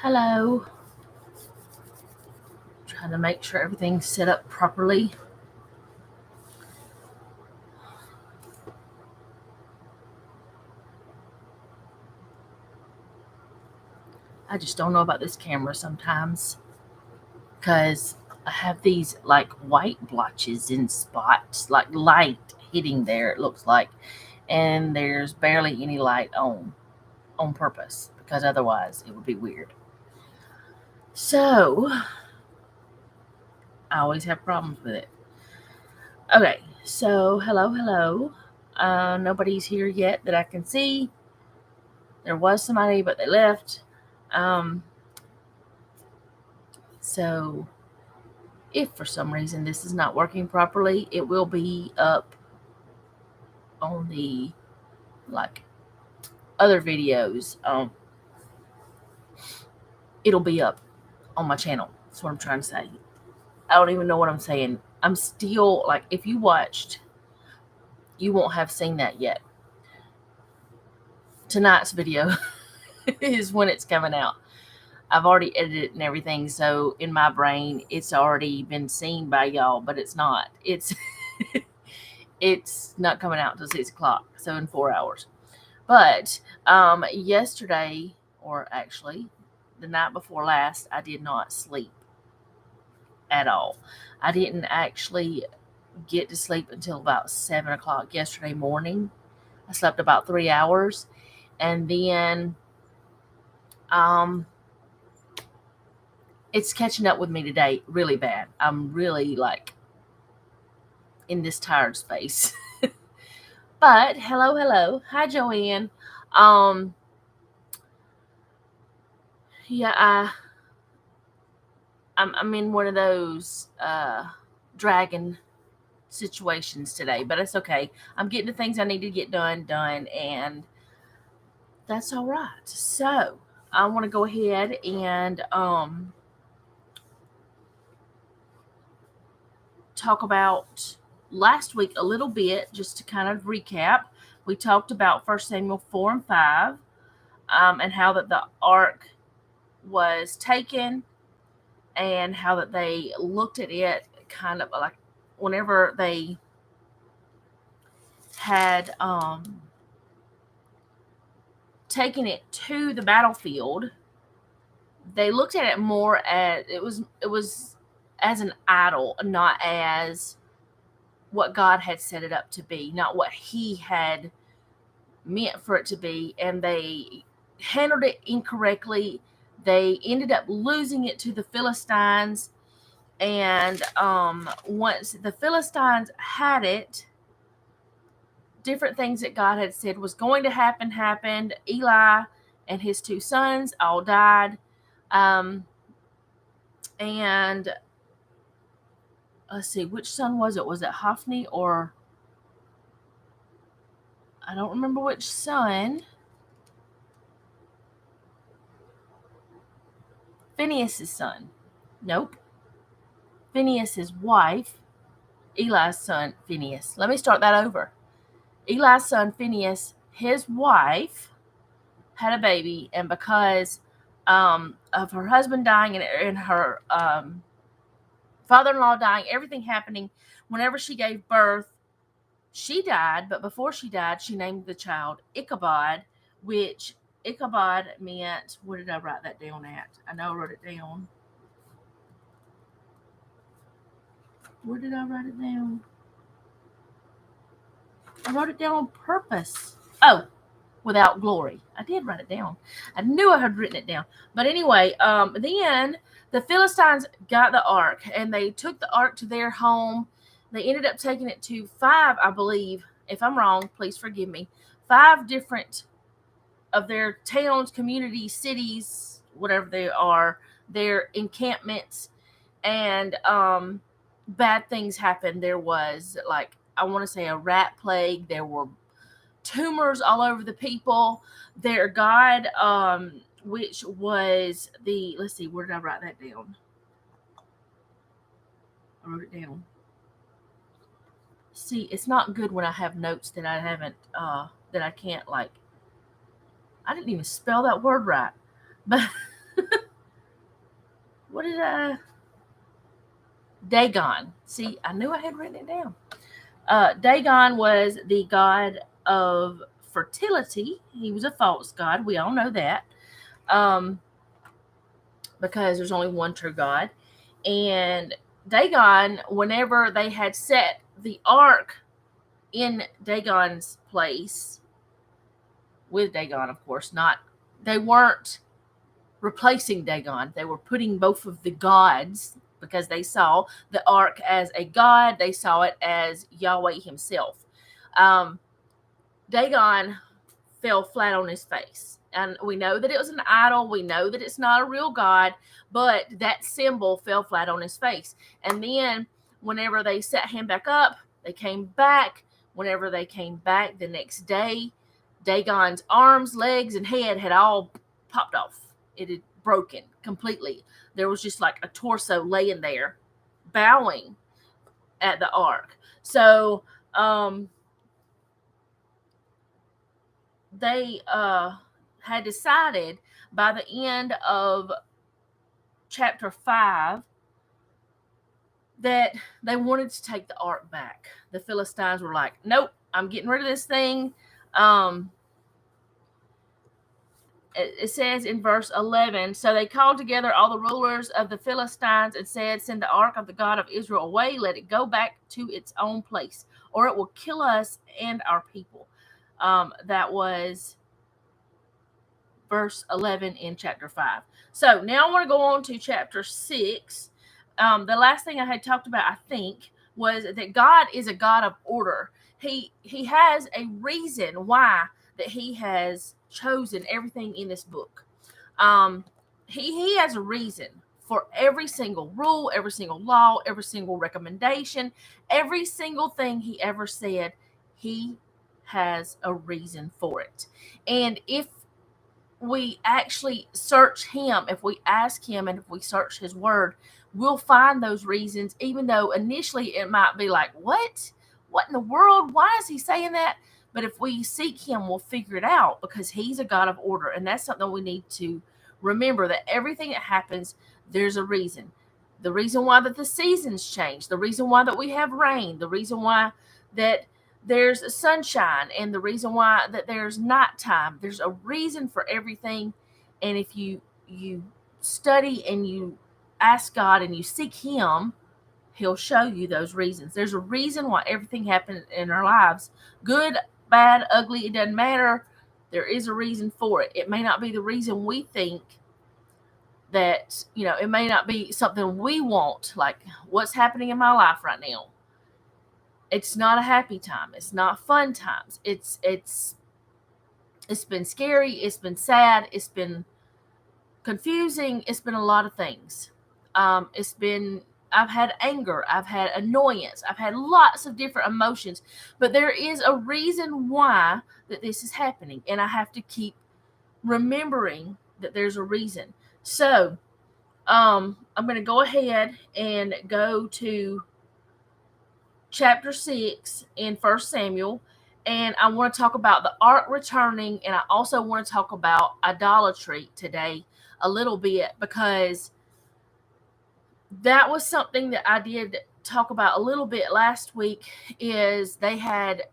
Hello. Trying to make sure everything's set up properly. I just don't know about this camera sometimes because I have these like white blotches in spots, like light hitting there, it looks like, and there's barely any light on purpose because otherwise it would be weird. So I always have problems with it. Okay, so hello. Nobody's here yet that I can see. There was somebody, but they left. Um, so if for some reason this is not working properly, it will be up on the like other videos. It'll be up on my channel. That's what I'm trying to say. I don't even know what I'm saying. I'm still like, if you watched, you won't have seen that yet. Tonight's video is when it's coming out. I've already edited it and everything, so in my brain it's already been seen by y'all, but it's not. It's not coming out until 6 o'clock, so in 4 hours. But yesterday, or actually the night before last, I did not sleep at all. I didn't actually get to sleep until about 7 o'clock yesterday morning. I slept about 3 hours, and then it's catching up with me today really bad. I'm really like in this tired space. But hello. Hi, Joanne. Yeah, I'm in one of those dragon situations today, but it's okay. I'm getting the things I need to get done, and that's all right. So I want to go ahead and talk about last week a little bit, just to kind of recap. We talked about 1 Samuel 4 and 5, and how that the ark was taken, and how that they looked at it kind of like whenever they had taken it to the battlefield, they looked at it more as it was as an idol, not as what God had set it up to be, not what he had meant for it to be, and they handled it incorrectly. They ended up losing it to the Philistines, and once the Philistines had it, different things that God had said was going to happen happened. Eli and his 2 sons all died. And let's see, which son was it? Was it Hophni, or I don't remember which son. Phinehas's son. Nope. Phinehas's wife. Eli's son, Phinehas. Let me start that over. Eli's son, Phinehas, his wife had a baby, and because of her husband dying and her father-in-law dying, everything happening, whenever she gave birth, she died. But before she died, she named the child Ichabod, which Ichabod meant, where did I write that down at? I know I wrote it down. Where did I write it down? I wrote it down on purpose. Oh, without glory. I did write it down. I knew I had written it down. But anyway, then the Philistines got the ark, and they took the ark to their home. They ended up taking it to 5, I believe. If I'm wrong, please forgive me. 5 different of their towns, communities, cities, whatever they are, their encampments, and bad things happened. There was, like, I want to say a rat plague. There were tumors all over the people. Their god, which was the, let's see, where did I write that down? I wrote it down. See, it's not good when I have notes that I haven't, that I can't, like, I didn't even spell that word right. But what did I? Dagon. See, I knew I had written it down. Dagon was the god of fertility. He was a false god. We all know that. Because there's only one true God. And Dagon, whenever they had set the ark in Dagon's place, with Dagon, of course, they weren't replacing Dagon. They were putting both of the gods, because they saw the ark as a god. They saw it as Yahweh himself. Dagon fell flat on his face. And we know that it was an idol. We know that it's not a real God, but that symbol fell flat on his face. And then whenever they set him back up, they came back. Whenever they came back the next day, Dagon's arms, legs, and head had all popped off. It had broken completely. There was just like a torso laying there, bowing at the ark. So, they had decided by the end of chapter 5 that they wanted to take the ark back. The Philistines were like, nope, I'm getting rid of this thing. It says in verse 11, so they called together all the rulers of the Philistines and said, send the ark of the God of Israel away. Let it go back to its own place, or it will kill us and our people. That was verse 11 in chapter 5. So now I want to go on to chapter 6. The last thing I had talked about, I think, was that God is a God of order. He has a reason why that he has chosen everything in this book. He has a reason for every single rule, every single law, every single recommendation, every single thing he ever said. He has a reason for it. And if we actually search him, if we ask him, and if we search his word, we'll find those reasons, even though initially it might be like, what in the world? Why is he saying that? But if we seek him, we'll figure it out, because he's a God of order. And that's something we need to remember, that everything that happens, there's a reason. The reason why that the seasons change, the reason why that we have rain, the reason why that there's sunshine, and the reason why that there's nighttime. There's a reason for everything. And if you study and you ask God and you seek him, he'll show you those reasons. There's a reason why everything happens in our lives. Good, bad, ugly, it doesn't matter. There is a reason for it. It may not be the reason we think that, it may not be something we want, like what's happening in my life right now. It's not a happy time. It's not fun times. It's been scary. It's been sad. It's been confusing. It's been a lot of things. I've had anger. I've had annoyance. I've had lots of different emotions, but there is a reason why that this is happening. And I have to keep remembering that there's a reason. So, I'm going to go ahead and go to chapter 6 in 1 Samuel, and I want to talk about the ark returning, and I also want to talk about idolatry today a little bit, because that was something that I did talk about a little bit last week. Is they had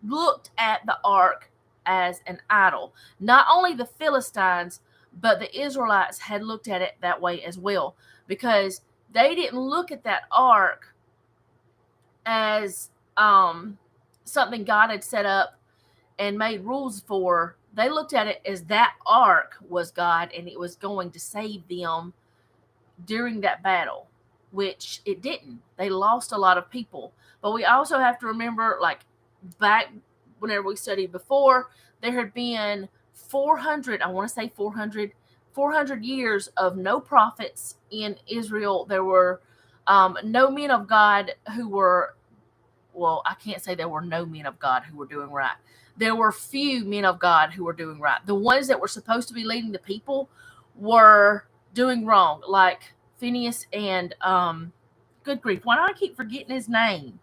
looked at the ark as an idol. Not only the Philistines, but the Israelites had looked at it that way as well, because they didn't look at that ark as something God had set up and made rules for. They looked at it as that ark was God, and it was going to save them during that battle, which it didn't. They lost a lot of people. But we also have to remember, like back whenever we studied before, there had been 400 years of no prophets in Israel. There were no men of God who were, well, I can't say there were no men of God who were doing right. There were few men of God who were doing right. The ones that were supposed to be leading the people were doing wrong, like Phineas and, good grief, why do I keep forgetting his name?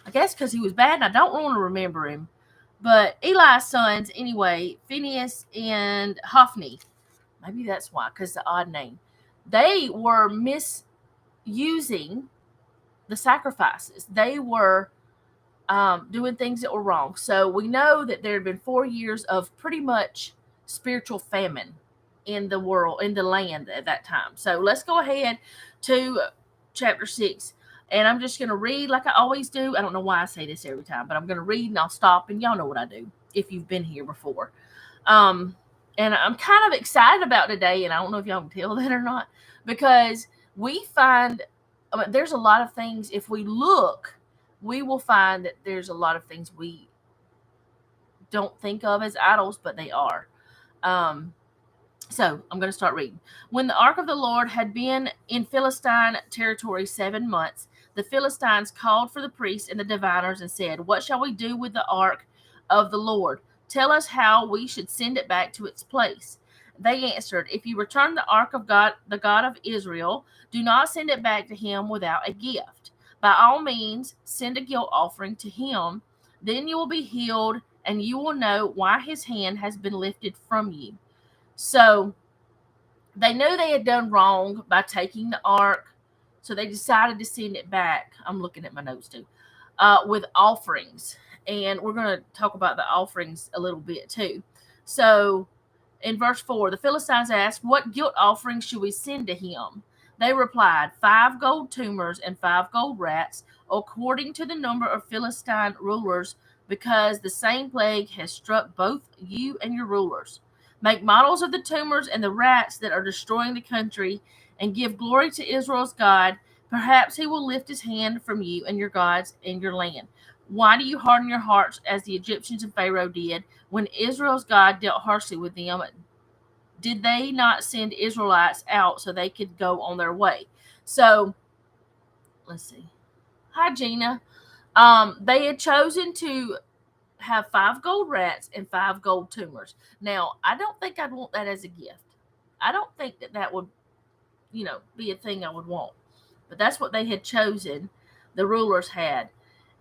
I guess because he was bad and I don't want to remember him. But Eli's sons, anyway, Phineas and Hophni. Maybe that's why, because the odd name. they were misusing the sacrifices. They were doing things that were wrong. So we know that there had been 4 years of pretty much spiritual famine in the world, in the land at that time. So let's go ahead to chapter 6. And I'm just going to read like I always do. I don't know why I say this every time, but I'm going to read and I'll stop, and y'all know what I do if you've been here before. And I'm kind of excited about today, and I don't know if y'all can tell that or not, because we find there's a lot of things. If we look, we will find that there's a lot of things we don't think of as idols, but they are. So I'm going to start reading. When the ark of the Lord had been in Philistine territory 7 months, the Philistines called for the priests and the diviners and said, "What shall we do with the ark of the Lord? Tell us how we should send it back to its place." They answered, "If you return the ark of God, the God of Israel, do not send it back to him without a gift. By all means, send a guilt offering to him. Then you will be healed, and you will know why his hand has been lifted from you." So they knew they had done wrong by taking the ark, so they decided to send it back. I'm looking at my notes too, with offerings. And we're going to talk about the offerings a little bit too. So in verse 4, the Philistines asked, "What guilt offerings should we send to him?" They replied, 5 gold tumors and 5 gold rats, according to the number of Philistine rulers, because the same plague has struck both you and your rulers. Make models of the tumors and the rats that are destroying the country, and give glory to Israel's God. Perhaps he will lift his hand from you and your gods and your land. Why do you harden your hearts as the Egyptians and Pharaoh did when Israel's God dealt harshly with them? Did they not send Israelites out so they could go on their way? So, let's see. Hi, Gina. They had chosen to have 5 gold rats and 5 gold tumors. Now, I don't think I'd want that as a gift. I don't think that would, be a thing I would want. But that's what they had chosen, the rulers had.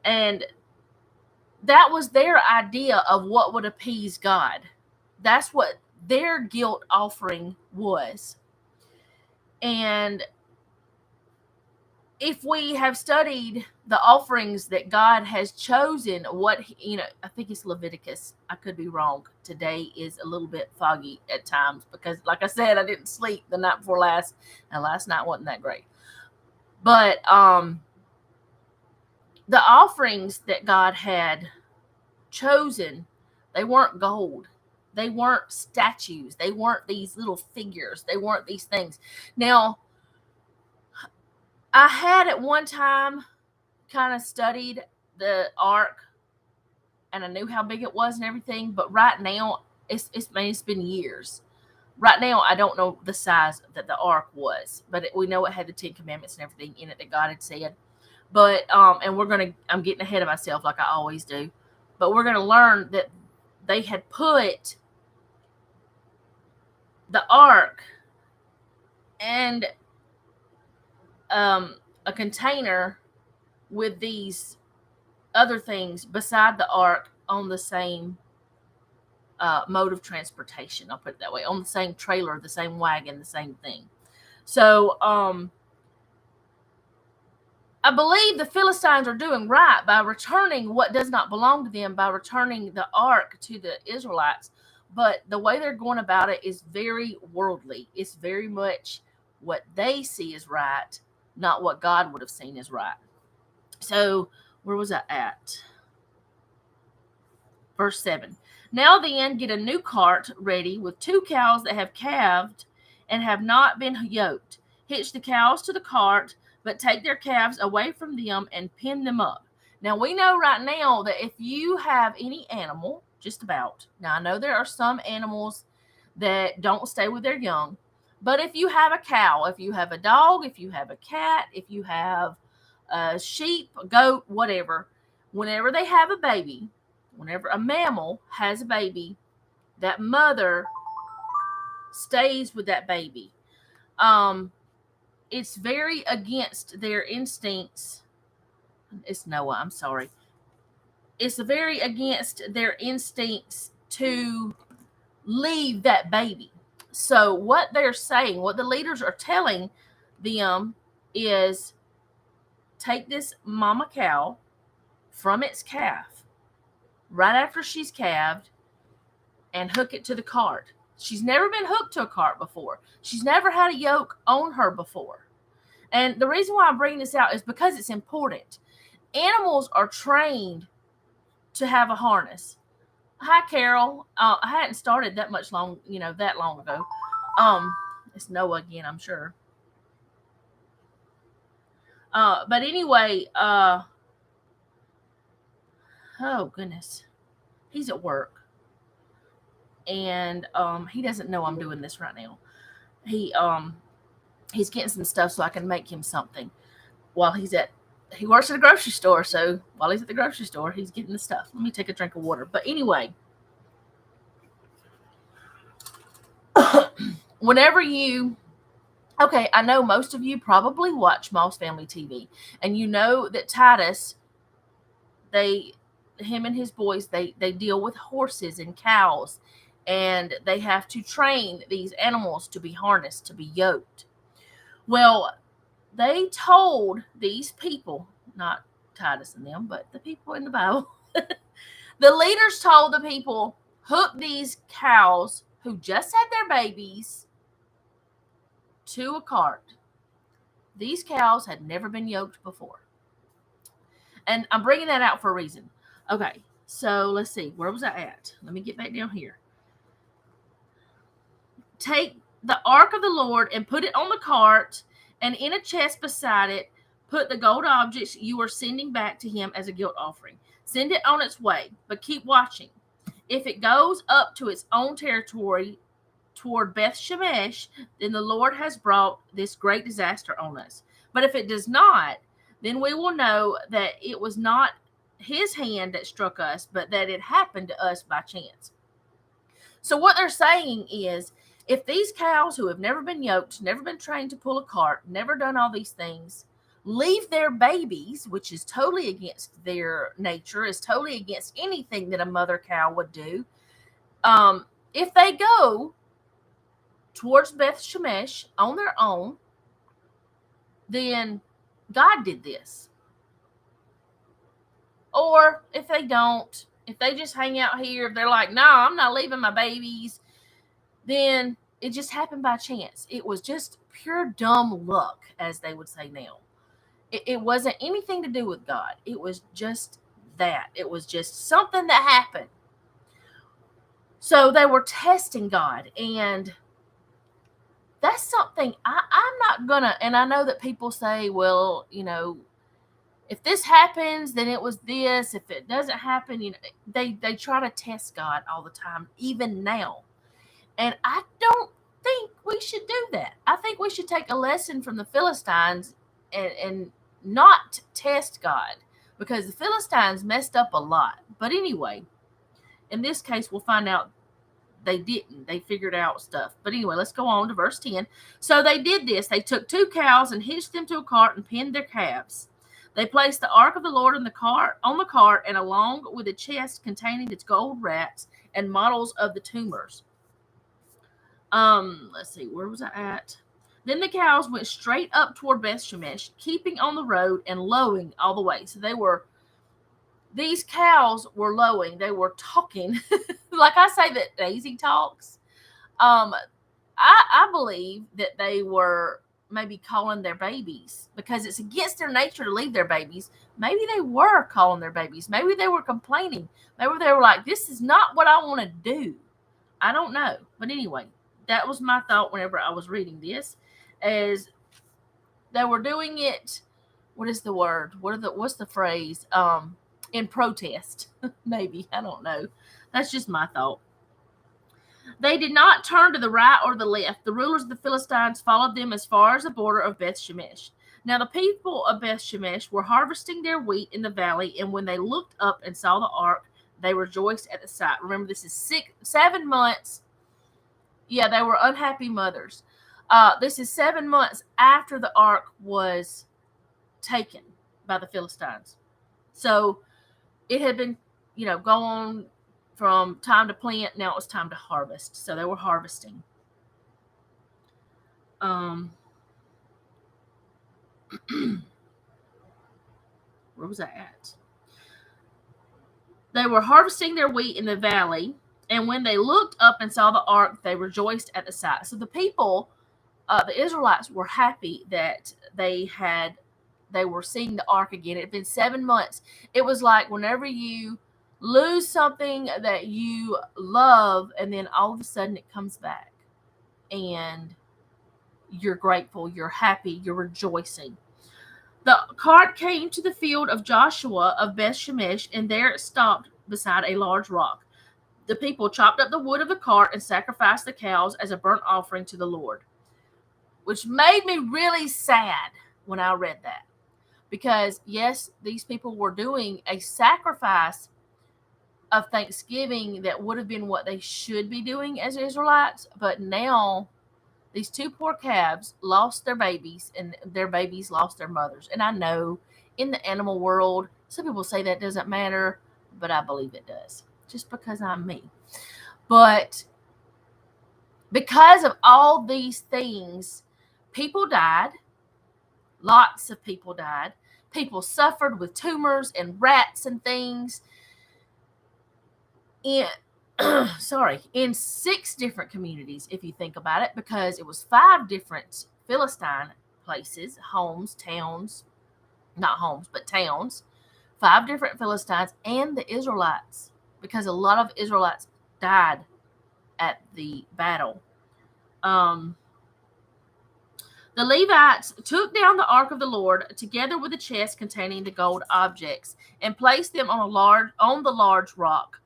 And that was their idea of what would appease God. That's what their guilt offering was. And if we have studied the offerings that God has chosen, I think it's Leviticus. I could be wrong. Today is a little bit foggy at times because, like I said, I didn't sleep the night before last, and last night wasn't that great. But the offerings that God had chosen, they weren't gold. They weren't statues. They weren't these little figures. They weren't these things. Now, I had at one time kind of studied the ark, and I knew how big it was and everything, but right now it's been years. Right now I don't know the size that the ark was, but we know it had the 10 commandments and everything in it that God had said. But and I'm getting ahead of myself like I always do, but we're going to learn that they had put the ark and a container with these other things beside the ark on the same mode of transportation. I'll put it that way. On the same trailer, the same wagon, the same thing. So I believe the Philistines are doing right by returning what does not belong to them, by returning the ark to the Israelites. But the way they're going about it is very worldly. It's very much what they see as right, not what God would have seen as right. So where was I at? Verse 7. Now then, get a new cart ready with 2 cows that have calved and have not been yoked. Hitch the cows to the cart, but take their calves away from them and pin them up. Now, we know right now that if you have any animal, just about, now I know there are some animals that don't stay with their young, but if you have a cow, if you have a dog, if you have a cat, if you have a sheep, a goat, whatever, whenever they have a baby, whenever a mammal has a baby, that mother stays with that baby. It's very against their instincts. It's Noah, I'm sorry. It's very against their instincts to leave that baby. So what they're saying, what the leaders are telling them is, take this mama cow from its calf right after she's calved and hook it to the cart. She's never been hooked to a cart before. She's never had a yoke on her before. And the reason why I'm bringing this out is because it's important. Animals are trained to have a harness. Hi, Carol. I hadn't started that long ago. It's Noah again, I'm sure. But anyway, oh goodness, he's at work, and he doesn't know I'm doing this right now. He's getting some stuff so I can make him something while he works at a grocery store. So while he's at the grocery store, he's getting the stuff. Let me take a drink of water. But anyway, I know most of you probably watch Moss Family TV, and you know that Titus, him and his boys, they deal with horses and cows, and they have to train these animals to be harnessed, to be yoked. Well, they told these people, not Titus and them, but the people in the Bible, the leaders told the people, hook these cows who just had their babies to a cart. These cows had never been yoked before. And I'm bringing that out for a reason. Okay, so let's see. Where was I at? Let me get back down here. Take the ark of the Lord and put it on the cart, and in a chest beside it, put the gold objects you are sending back to him as a guilt offering. Send it on its way, but keep watching. If it goes up to its own territory toward Beth Shemesh, then the Lord has brought this great disaster on us. But if it does not, then we will know that it was not his hand that struck us, but that it happened to us by chance. So what they're saying is, if these cows who have never been yoked, never been trained to pull a cart, never done all these things, leave their babies, which is totally against their nature, is totally against anything that a mother cow would do. If they go towards Beth Shemesh on their own, then God did this. Or if they don't, if they just hang out here, if they're like, no, I'm not leaving my babies, then it just happened by chance. It was just pure dumb luck, as they would say now. It wasn't anything to do with God. It was just that. It was just something that happened. So they were testing God, and that's something I'm not gonna, and I know that people say, well, if this happens, then it was this. If it doesn't happen, they try to test God all the time, even now. And I don't think we should do that. I think we should take a lesson from the Philistines and not test God, because the Philistines messed up a lot. But anyway, in this case, we'll find out they didn't. They figured out stuff. But anyway, let's go on to verse 10. So they did this. They took 2 cows and hitched them to a cart and pinned their calves. They placed the ark of the Lord on the cart, and along with a chest containing its gold rats and models of the tumors. Let's see, where was I at? Then the cows went straight up toward Beth Shemesh, keeping on the road and lowing all the way. So these cows were lowing. They were talking. Like I say that Daisy talks. I believe that they were maybe calling their babies, because it's against their nature to leave their babies. Maybe they were calling their babies. Maybe they were complaining. Maybe they were like, this is not what I want to do. I don't know. But anyway, that was my thought whenever I was reading this, as they were doing it. What is the word? What's the phrase? In protest, maybe. I don't know. That's just my thought. They did not turn to the right or the left. The rulers of the Philistines followed them as far as the border of Beth Shemesh. Now the people of Beth Shemesh were harvesting their wheat in the valley, and when they looked up and saw the ark, they rejoiced at the sight. Remember, this is 7 months. Yeah, they were unhappy mothers. This is 7 months after the ark was taken by the Philistines. So it had been, going from time to plant. Now it was time to harvest. So they were harvesting. Where was I at? They were harvesting their wheat in the valley, and when they looked up and saw the ark, they rejoiced at the sight. So the people, the Israelites, were happy that they were seeing the ark again. It had been 7 months. It was like whenever you lose something that you love, and then all of a sudden it comes back, and you're grateful, you're happy, you're rejoicing. The cart came to the field of Joshua of Beth Shemesh, and there it stopped beside a large rock. The people chopped up the wood of the cart and sacrificed the cows as a burnt offering to the Lord, which made me really sad when I read that. Because, yes, these people were doing a sacrifice of thanksgiving that would have been what they should be doing as Israelites, but now these two poor calves lost their babies, and their babies lost their mothers. And I know in the animal world, some people say that doesn't matter, but I believe it does, just because I'm me. But because of all these things, people died. Lots of people died. People suffered with tumors and rats and things. In 6 different communities, if you think about it, because it was 5 different Philistine places, homes, towns, not homes, but towns, 5 different Philistines, and the Israelites, because a lot of Israelites died at the battle. The Levites took down the ark of the Lord together with the chest containing the gold objects and placed them on the large rock.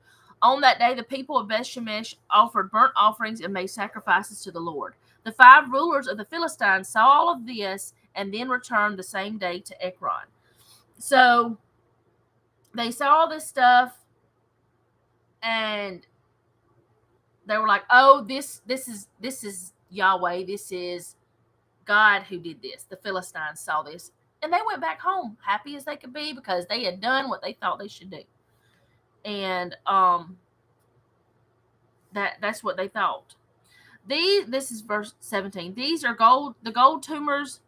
On that day, the people of Beth Shemesh offered burnt offerings and made sacrifices to the Lord. The 5 rulers of the Philistines saw all of this and then returned the same day to Ekron. So they saw all this stuff, and they were like, "Oh, this is Yahweh. This is God who did this." The Philistines saw this, and they went back home happy as they could be because they had done what they thought they should do. And that's what they thought. This is verse 17. These are the gold tumors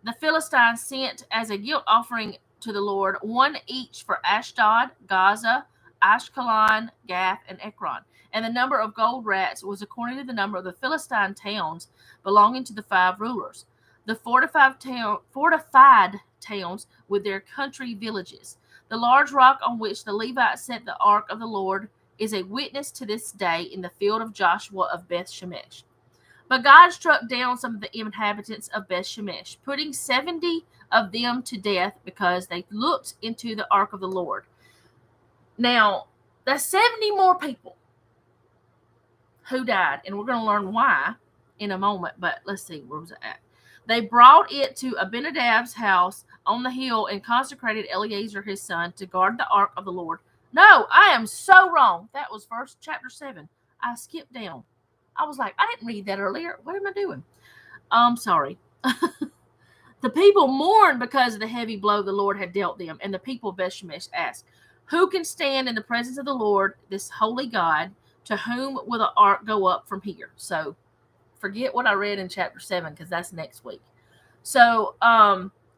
the Philistines sent as a guilt offering to the Lord, 1 each for Ashdod, Gaza, Ashkelon, Gath, and Ekron. And the number of gold rats was according to the number of the Philistine towns belonging to the 5 rulers, the fortified towns with their country villages. The large rock on which the Levites set the ark of the Lord is a witness to this day in the field of Joshua of Beth Shemesh. But God struck down some of the inhabitants of Beth Shemesh, putting 70 of them to death because they looked into the ark of the Lord. Now, that's 70 more people who died, and we're going to learn why in a moment, but let's see, where was it at? They brought it to Abinadab's house on the hill and consecrated Eleazar his son to guard the ark of the Lord. No, I am so wrong. That was chapter 7. I skipped down. I was like, I didn't read that earlier. What am I doing? Sorry. The people mourned because of the heavy blow the Lord had dealt them, and the people of Beth Shemesh asked, "Who can stand in the presence of the Lord, this holy God? To whom will the ark go up from here?" So forget what I read in chapter 7, because that's next week. So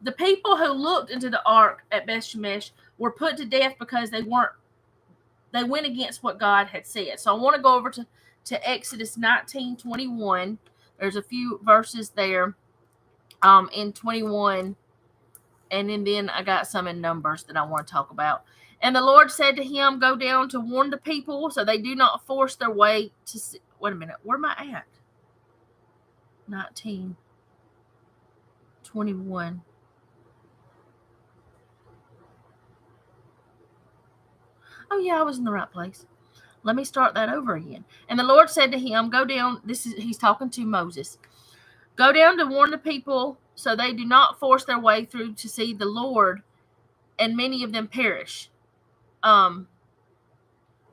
the people who looked into the ark at Beth Shemesh were put to death because they went against what God had said. So I want to go over to Exodus 19:21. There's a few verses there in 21, and then I got some in Numbers that I want to talk about. And the Lord said to him, "Go down to warn the people so they do not force their way to see." Wait a minute, where am I at? 19:21. Oh yeah, I was in the right place. Let me start that over again. And the Lord said to him, "Go down." He's talking to Moses. "Go down to warn the people so they do not force their way through to see the Lord, and many of them perish."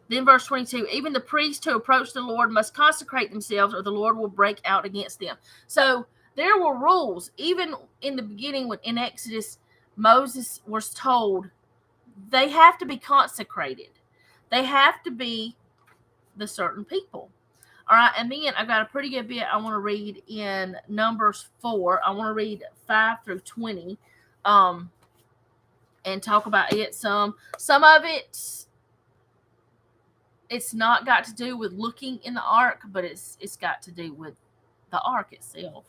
Then verse 22, "Even the priests who approach the Lord must consecrate themselves, or the Lord will break out against them." So there were rules. Even in the beginning, when in Exodus, Moses was told they have to be consecrated. They have to be the certain people. All right, and then I've got a pretty good bit I want to read in Numbers 4. I want to read 5 through 20, and talk about it some. Some of it's not got to do with looking in the ark, but it's got to do with the ark itself.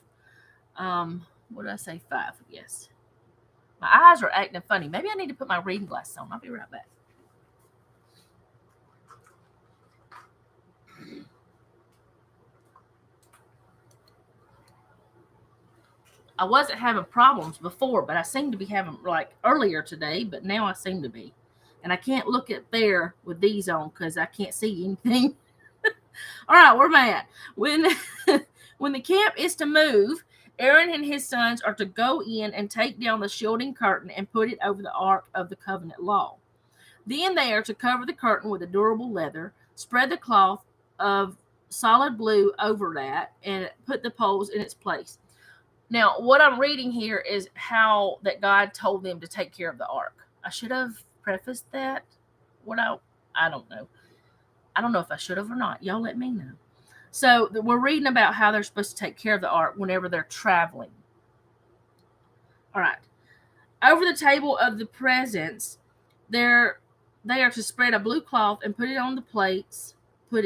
What did I say? 5? Yes. My eyes are acting funny. Maybe I need to put my reading glasses on. I'll be right back. I wasn't having problems before, but I seem to be having, like, earlier today, but now I seem to be. And I can't look at there with these on because I can't see anything. All right, where am I at? When the camp is to move, Aaron and his sons are to go in and take down the shielding curtain and put it over the ark of the covenant law. Then they are to cover the curtain with a durable leather, spread the cloth of solid blue over that, and put the poles in its place. Now, what I'm reading here is how that God told them to take care of the ark. I should have prefaced that. I don't know. I don't know if I should have or not. Y'all let me know. So we're reading about how they're supposed to take care of the ark whenever they're traveling. All right. Over the table of the presence, they are to spread a blue cloth and put it on the plates. Put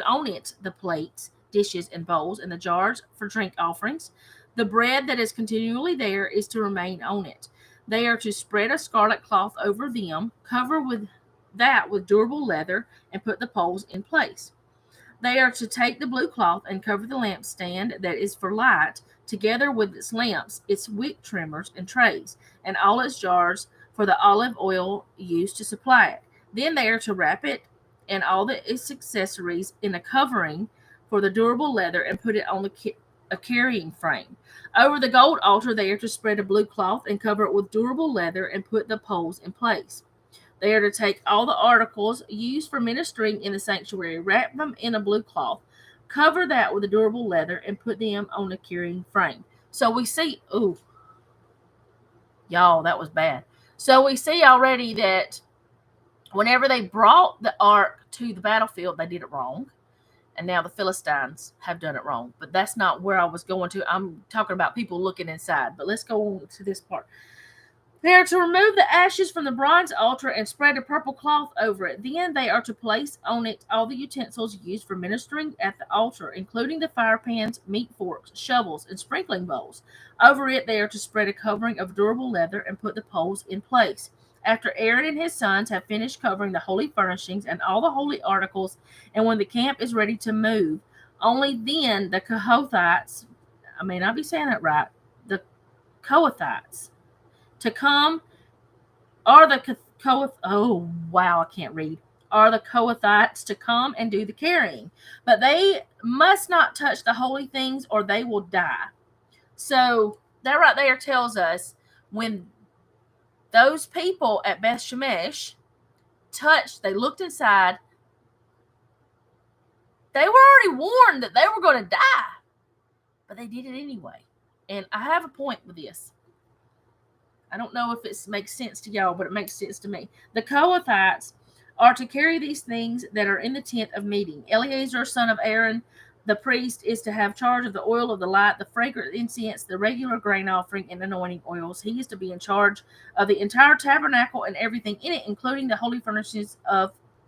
on it the plates, dishes, and bowls, and the jars for drink offerings. The bread that is continually there is to remain on it. They are to spread a scarlet cloth over them, cover with durable leather, and put the poles in place. They are to take the blue cloth and cover the lampstand that is for light, together with its lamps, its wick trimmers and trays, and all its jars for the olive oil used to supply it. Then they are to wrap it and all its accessories in a covering for the durable leather and put it on a carrying frame. Over the gold altar, they are to spread a blue cloth and cover it with durable leather and put the poles in place. They are to take all the articles used for ministering in the sanctuary, wrap them in a blue cloth, cover that with a durable leather, and put them on a carrying frame. So we see, y'all, that was bad. So we see already that whenever they brought the ark to the battlefield, they did it wrong. And now the Philistines have done it wrong. But that's not where I was going to. I'm talking about people looking inside. But let's go on to this part. They are to remove the ashes from the bronze altar and spread a purple cloth over it. Then they are to place on it all the utensils used for ministering at the altar, including the fire pans, meat forks, shovels, and sprinkling bowls. Over it they are to spread a covering of durable leather and put the poles in place. After Aaron and his sons have finished covering the holy furnishings and all the holy articles, and when the camp is ready to move, only then the Kohathites, I may not be saying that right, the Kohathites, to come, are the Kohathites to come and do the carrying. But they must not touch the holy things or they will die. So that right there tells us when those people at Beth Shemesh they looked inside, they were already warned that they were going to die. But they did it anyway. And I have a point with this. I don't know if it makes sense to y'all, but it makes sense to me. The Kohathites are to carry these things that are in the tent of meeting. Eleazar, son of Aaron, the priest, is to have charge of the oil of the light, the fragrant incense, the regular grain offering, and anointing oils. He is to be in charge of the entire tabernacle and everything in it, including the holy furnishings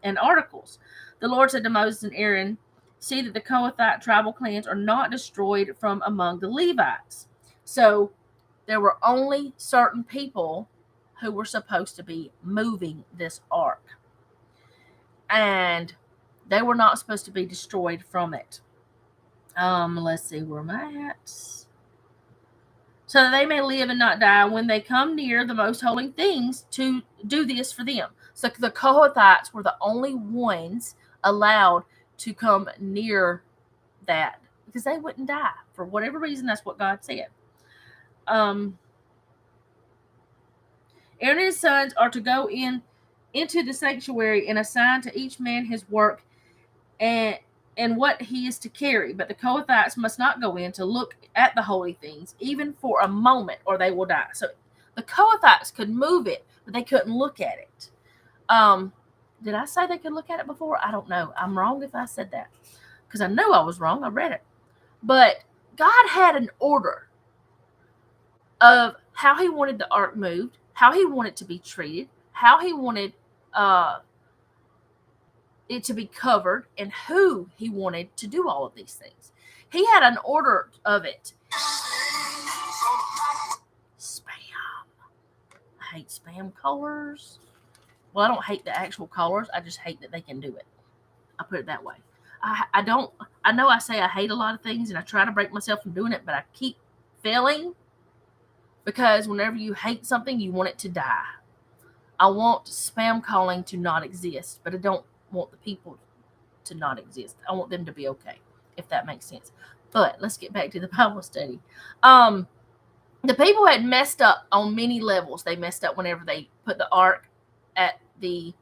and articles. The Lord said to Moses and Aaron, see that the Kohathite tribal clans are not destroyed from among the Levites. So there were only certain people who were supposed to be moving this ark. And they were not supposed to be destroyed from it. Let's see where am I at. So that they may live and not die when they come near the most holy things to do this for them. So the Kohathites were the only ones allowed to come near that because they wouldn't die. For whatever reason, that's what God said. Aaron and his sons are to go into the sanctuary and assign to each man his work and what he is to carry. But the Kohathites must not go in to look at the holy things, even for a moment, or they will die. So the Kohathites could move it, but they couldn't look at it. Did I say they could look at it before? I don't know. I'm wrong if I said that. because I know I was wrong. I read it. But God had an order of how he wanted the ark moved, how he wanted to be treated, how he wanted it to be covered, and who he wanted to do all of these things. He had an order of it. Spam. I hate spam callers. Well, I don't hate the actual callers. I just hate that they can do it. I'll put it that way. I know I say I hate a lot of things, and I try to break myself from doing it, but I keep failing, because whenever you hate something, you want it to die. I want spam calling to not exist, but I don't want the people to not exist. I want them to be okay, if that makes sense. But let's get back to the Bible study. The people had messed up on many levels. They messed up whenever they put the ark at the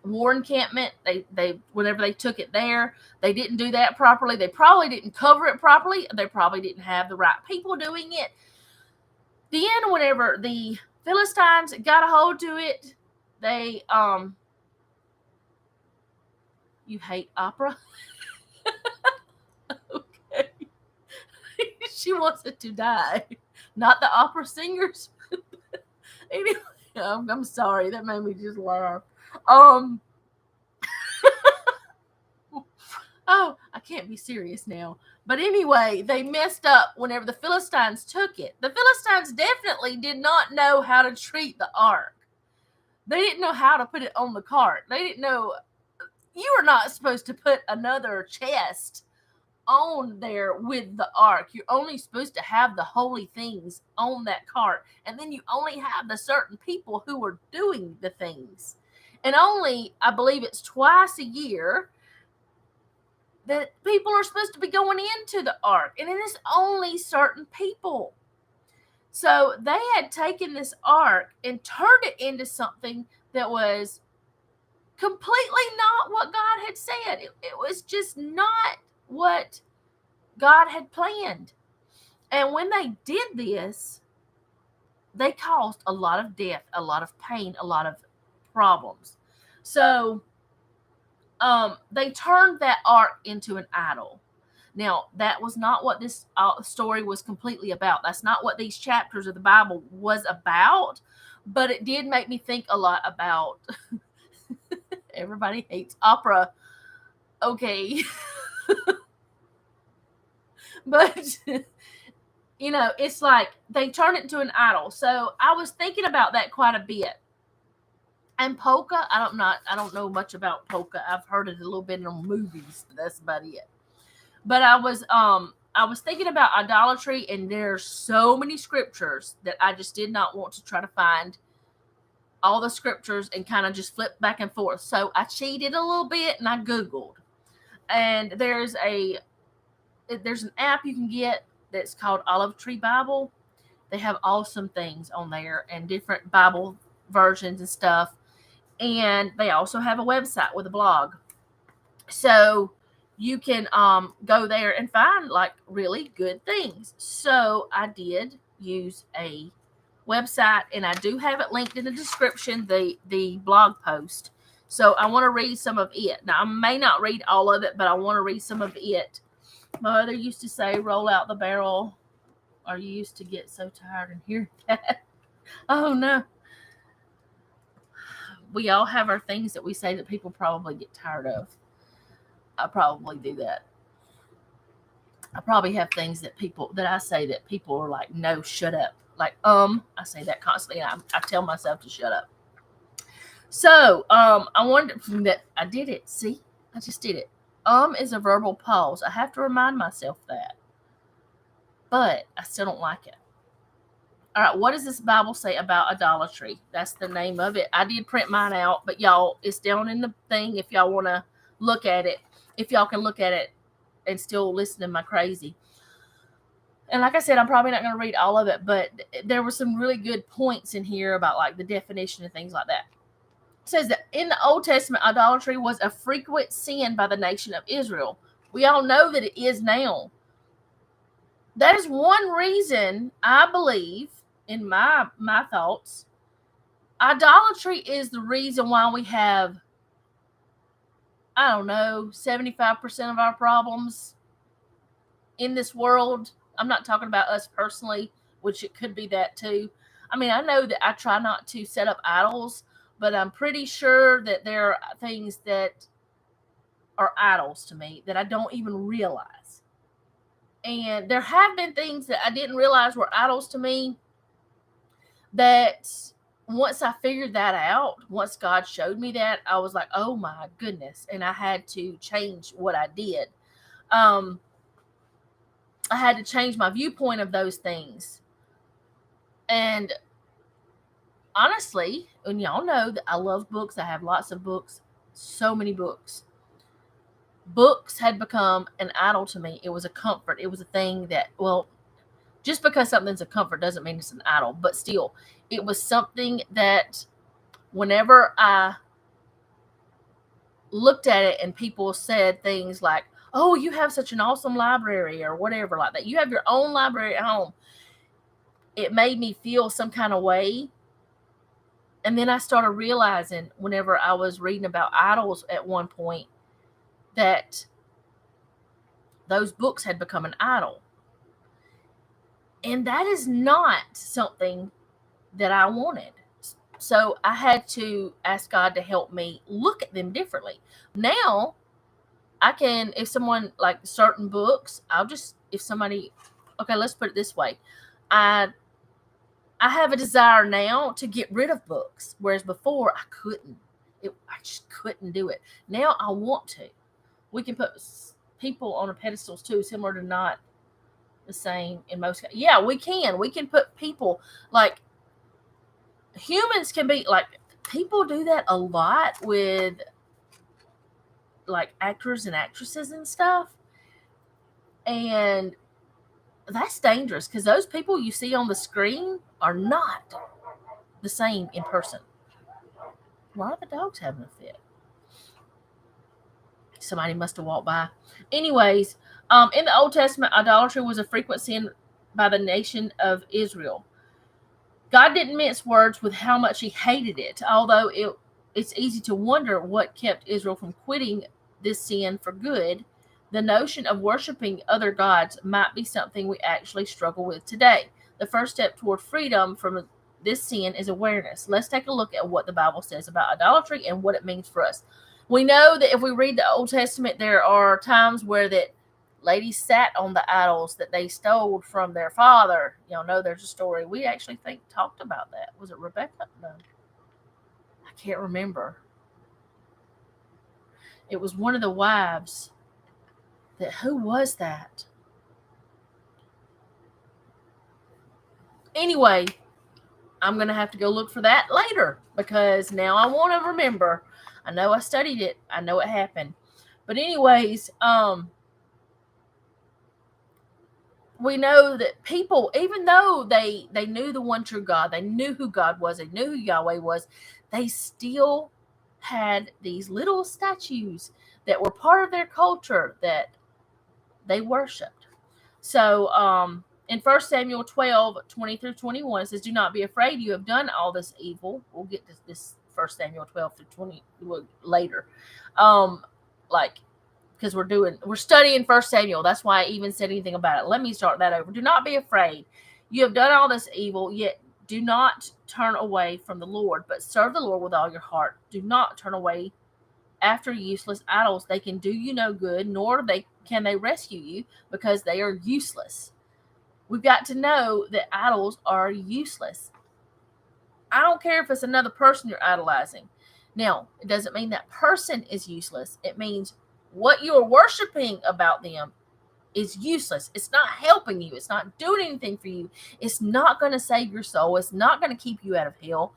war encampment. They whenever they took it there, they didn't do that properly. They probably didn't cover it properly. They probably didn't have the right people doing it. Then whenever the Philistines got a hold to it, they you hate opera? Okay. She wants it to die. Not the opera singers. Anyway, I'm sorry. That made me just laugh. Oh, I can't be serious now. But anyway, they messed up whenever the Philistines took it. The Philistines definitely did not know how to treat the ark. They didn't know how to put it on the cart. They didn't know you are not supposed to put another chest on there with the ark. You're only supposed to have the holy things on that cart. And then you only have the certain people who are doing the things. And only, I believe it's twice a year that people are supposed to be going into the ark. And it is only certain people. So they had taken this ark and turned it into something that was completely not what God had said. It was just not what God had planned. And when they did this, they caused a lot of death, a lot of pain, a lot of problems. So they turned that ark into an idol. Now, that was not what this story was completely about. That's not what these chapters of the Bible was about. But it did make me think a lot about everybody hates opera. Okay. But, it's like they turn it into an idol. So I was thinking about that quite a bit. And polka, I don't know much about polka. I've heard it a little bit in movies. But that's about it. But I was thinking about idolatry, and there's so many scriptures that I just did not want to try to find all the scriptures and kind of just flip back and forth. So I cheated a little bit and I Googled. And there's an app you can get that's called Olive Tree Bible. They have awesome things on there and different Bible versions and stuff. And they also have a website with a blog. So you can go there and find like really good things. So I did use a website, and I do have it linked in the description, the blog post. So I want to read some of it. Now, I may not read all of it, but I want to read some of it. My mother used to say, roll out the barrel, or you used to get so tired and hear that. Oh, no. We all have our things that we say that people probably get tired of. I probably do that. I probably have things that I say that people are like, no, shut up. Like, I say that constantly. And I tell myself to shut up. So, I wondered that I did it. See, I just did it. Is a verbal pause. I have to remind myself that. But I still don't like it. All right, what does this Bible say about idolatry? That's the name of it. I did print mine out, but y'all, it's down in the thing if y'all want to look at it. If y'all can look at it and still listen to my crazy. And like I said, I'm probably not going to read all of it, but there were some really good points in here about like the definition and things like that. It says that in the Old Testament, idolatry was a frequent sin by the nation of Israel. We all know that it is now. That is one reason I believe, in my thoughts, idolatry is the reason why we have I don't know, 75% of our problems in this world. I'm not talking about us personally, which it could be that too. I mean, I know that I try not to set up idols, but I'm pretty sure that there are things that are idols to me that I don't even realize. And there have been things that I didn't realize were idols to me that once I figured that out, once God showed me that, I was like, oh my goodness. And I had to change what I did. I had to change my viewpoint of those things. And honestly, and y'all know that I love books. I have lots of books, so many books. Books had become an idol to me. It was a comfort. It was a thing that, well, just because something's a comfort doesn't mean it's an idol, but still, it was something that whenever I looked at it and people said things like, oh, you have such an awesome library or whatever like that, you have your own library at home, it made me feel some kind of way. And then I started realizing whenever I was reading about idols at one point that those books had become an idol. And that is not something that I wanted. So I had to ask God to help me look at them differently. Now I can, if someone like certain books, if somebody, okay, let's put it this way. I have a desire now to get rid of books, whereas before I couldn't. I just couldn't do it. Now I want to. We can put people on a pedestals too, similar to not the same in most. Yeah, we can. We can put people like humans can be like, people do that a lot with like actors and actresses and stuff. And that's dangerous because those people you see on the screen are not the same in person. Why are the dogs having a fit? Somebody must have walked by. Anyways, in the Old Testament, idolatry was a frequent sin by the nation of Israel. God didn't mince words with how much he hated it, although it's easy to wonder what kept Israel from quitting this sin for good. The notion of worshiping other gods might be something we actually struggle with today. The first step toward freedom from this sin is awareness. Let's take a look at what the Bible says about idolatry and what it means for us. We know that if we read the Old Testament, there are times where that ladies sat on the idols that they stole from their father. Y'all know there's a story. We actually talked about that. Was it Rebecca? No. I can't remember. It was one of the wives. Who was that? Anyway, I'm going to have to go look for that later because now I want to remember. I know I studied it. I know it happened. But anyways, we know that people, even though they knew the one true God, they knew who God was, they knew who Yahweh was, they still had these little statues that were part of their culture that they worshipped. So in 1 Samuel 12, 20 through 21, it says, do not be afraid, you have done all this evil. We'll get to this 1 Samuel 12 through 20 later. Because we're studying 1 Samuel. That's why I even said anything about it. Let me start that over. Do not be afraid. You have done all this evil, yet do not turn away from the Lord, but serve the Lord with all your heart. Do not turn away after useless idols. They can do you no good, nor can they rescue you, because they are useless. We've got to know that idols are useless. I don't care if it's another person you're idolizing. Now, it doesn't mean that person is useless. It means what you're worshiping about them is useless. It's not helping you. It's not doing anything for you. It's not going to save your soul. It's not going to keep you out of hell.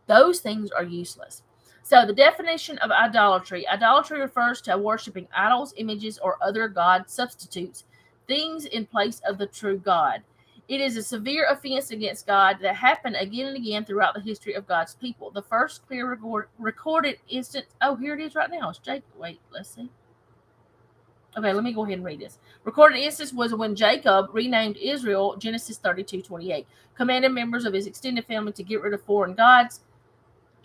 Those things are useless. So the definition of idolatry. Idolatry refers to worshiping idols, images, or other god substitutes, things in place of the true God. It is a severe offense against God that happened again and again throughout the history of God's people. The first clear recorded instance. Oh, here it is right now. It's Jacob. Wait, let's see. Okay, let me go ahead and read this. Recorded instance was when Jacob renamed Israel, Genesis 32:28, commanded members of his extended family to get rid of foreign gods.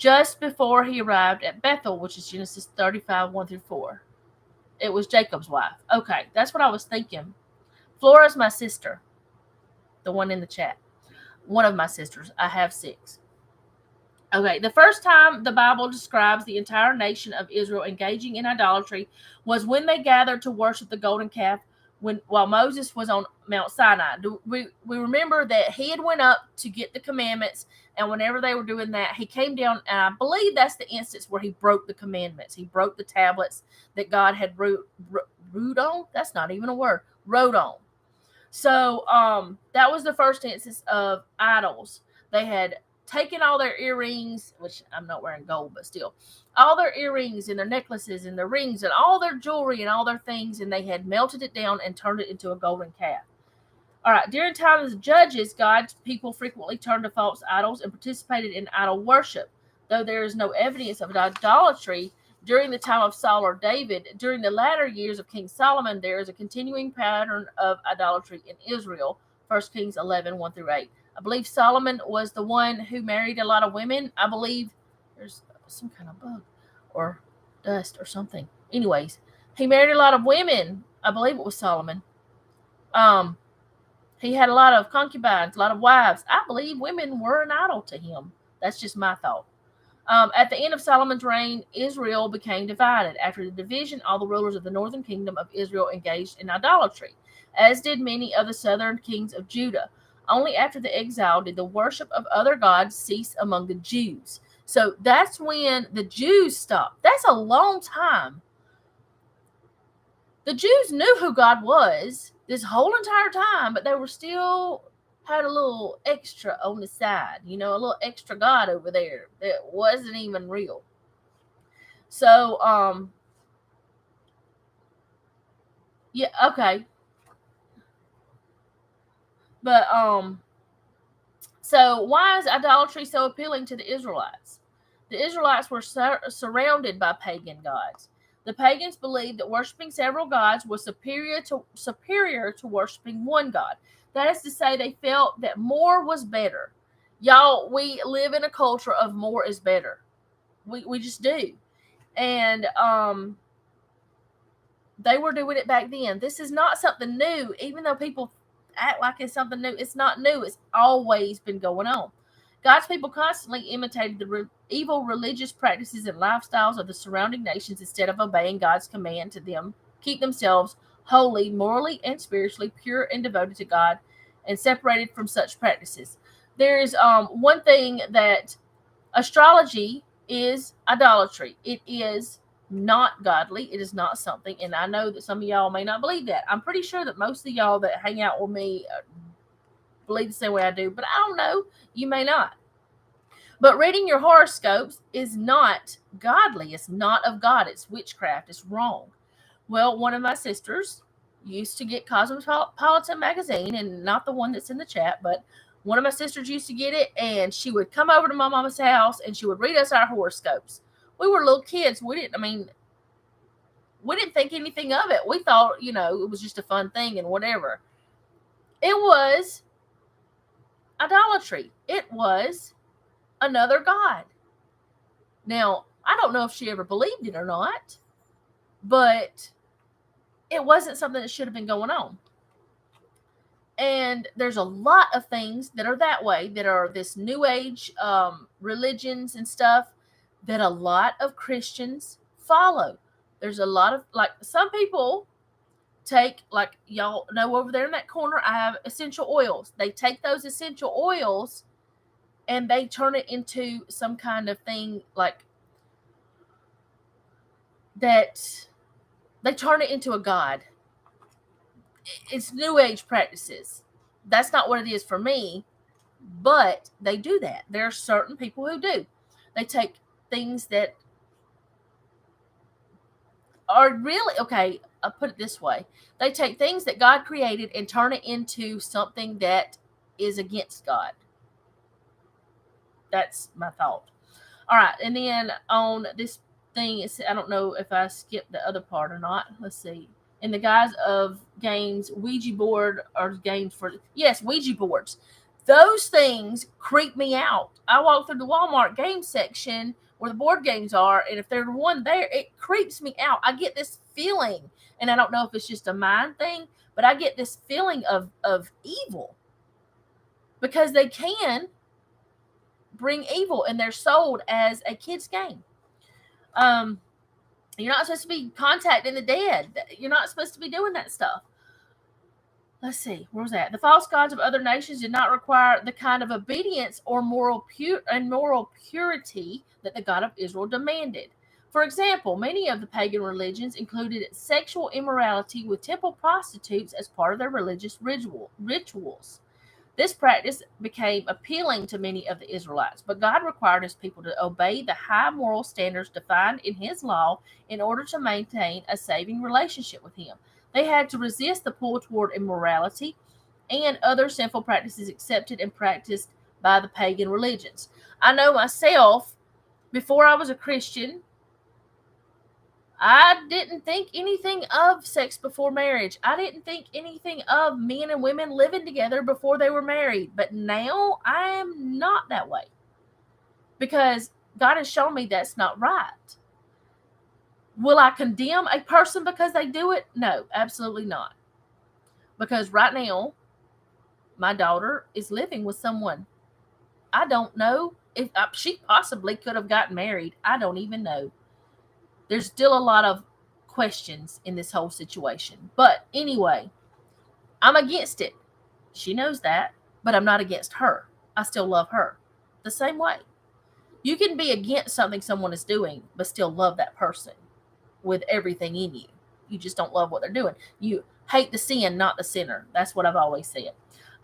just before he arrived at Bethel, which is Genesis 35, 1 through 4. It was Jacob's wife. Okay, that's what I was thinking. Flora's my sister, the one in the chat. One of my sisters. I have 6. Okay, the first time the Bible describes the entire nation of Israel engaging in idolatry was when they gathered to worship the golden calf while Moses was on Mount Sinai. We remember that he had went up to get the commandments, and whenever they were doing that, he came down, and I believe that's the instance where he broke the commandments. He broke the tablets that God had wrote on. That's not even a word. Wrote on. So that was the first instance of idols. They had taken all their earrings, which I'm not wearing gold, but still, all their earrings and their necklaces and their rings and all their jewelry and all their things, and they had melted it down and turned it into a golden calf. All right, during times of Judges, God's people frequently turned to false idols and participated in idol worship. Though there is no evidence of idolatry during the time of Saul or David, during the latter years of King Solomon, there is a continuing pattern of idolatry in Israel. 1 Kings 11, 1 through 8. I believe Solomon was the one who married a lot of women. I believe there's some kind of bug or dust or something. Anyways, he married a lot of women. I believe it was Solomon. He had a lot of concubines, a lot of wives. I believe women were an idol to him. That's just my thought. At the end of Solomon's reign, Israel became divided. After the division, all the rulers of the northern kingdom of Israel engaged in idolatry, as did many of the southern kings of Judah. Only after the exile did the worship of other gods cease among the Jews. So that's when the Jews stopped. That's a long time. The Jews knew who God was this whole entire time, but they were still had a little extra on the side, a little extra God over there that wasn't even real. So, yeah, okay. But, so why is idolatry so appealing to the Israelites? The Israelites were surrounded by pagan gods. The pagans believed that worshiping several gods was superior to worshiping one God. That is to say, they felt that more was better. Y'all, we live in a culture of more is better. We just do. And they were doing it back then. This is not something new. Even though people act like it's something new, it's not new. It's always been going on. God's people constantly imitated the evil religious practices and lifestyles of the surrounding nations instead of obeying God's command to them keep themselves holy, morally and spiritually pure and devoted to God and separated from such practices. There is one thing that astrology is idolatry. It is not godly. It is not something, and I know that some of y'all may not believe that. I'm pretty sure that most of y'all that hang out with me believe the same way I do, but I don't know. You may not. But reading your horoscopes is not godly. It's not of God. It's witchcraft. It's wrong. Well, one of my sisters used to get Cosmopolitan magazine, and not the one that's in the chat, but one of my sisters used to get it, and she would come over to my mama's house, and she would read us our horoscopes. We were little kids. We didn't think anything of it. We thought, it was just a fun thing and whatever. It was idolatry. It was another God. Now, I don't know if she ever believed it or not, but it wasn't something that should have been going on. And there's a lot of things that are that way, that are this new age religions and stuff that a lot of Christians follow. There's a lot of, some people take, y'all know over there in that corner, I have essential oils. They take those essential oils and they turn it into some kind of thing that they turn it into a god. It's new age practices. That's not what it is for me, but they do that. There are certain people who do. They take things that are really, okay, I'll put it this way. They take things that God created and turn it into something that is against God. That's my thought. All right, and then on this thing, I don't know if I skipped the other part or not. Let's see. In the guise of games, Ouija board or games for, yes, Ouija boards. Those things creep me out. I walk through the Walmart game section where the board games are, and if there's one there, it creeps me out. I get this feeling, and I don't know if it's just a mind thing, but I get this feeling of evil, because they can bring evil, and they're sold as a kid's game. You're not supposed to be contacting the dead. You're not supposed to be doing that stuff. Let's see, where was that? The false gods of other nations did not require the kind of obedience or moral purity that the God of Israel demanded. For example, many of the pagan religions included sexual immorality with temple prostitutes as part of their religious rituals. This practice became appealing to many of the Israelites, but God required his people to obey the high moral standards defined in his law in order to maintain a saving relationship with him. They had to resist the pull toward immorality and other sinful practices accepted and practiced by the pagan religions. I know myself, before I was a Christian, I didn't think anything of sex before marriage. I didn't think anything of men and women living together before they were married. But now I am not that way, because God has shown me that's not right. Will I condemn a person because they do it? No, absolutely not. Because right now, my daughter is living with someone. I don't know if she possibly could have gotten married. I don't even know. There's still a lot of questions in this whole situation. But anyway, I'm against it. She knows that, but I'm not against her. I still love her the same way. You can be against something someone is doing, but still love that person with everything in you. You just don't love what they're doing. You hate the sin, not the sinner. That's what I've always said.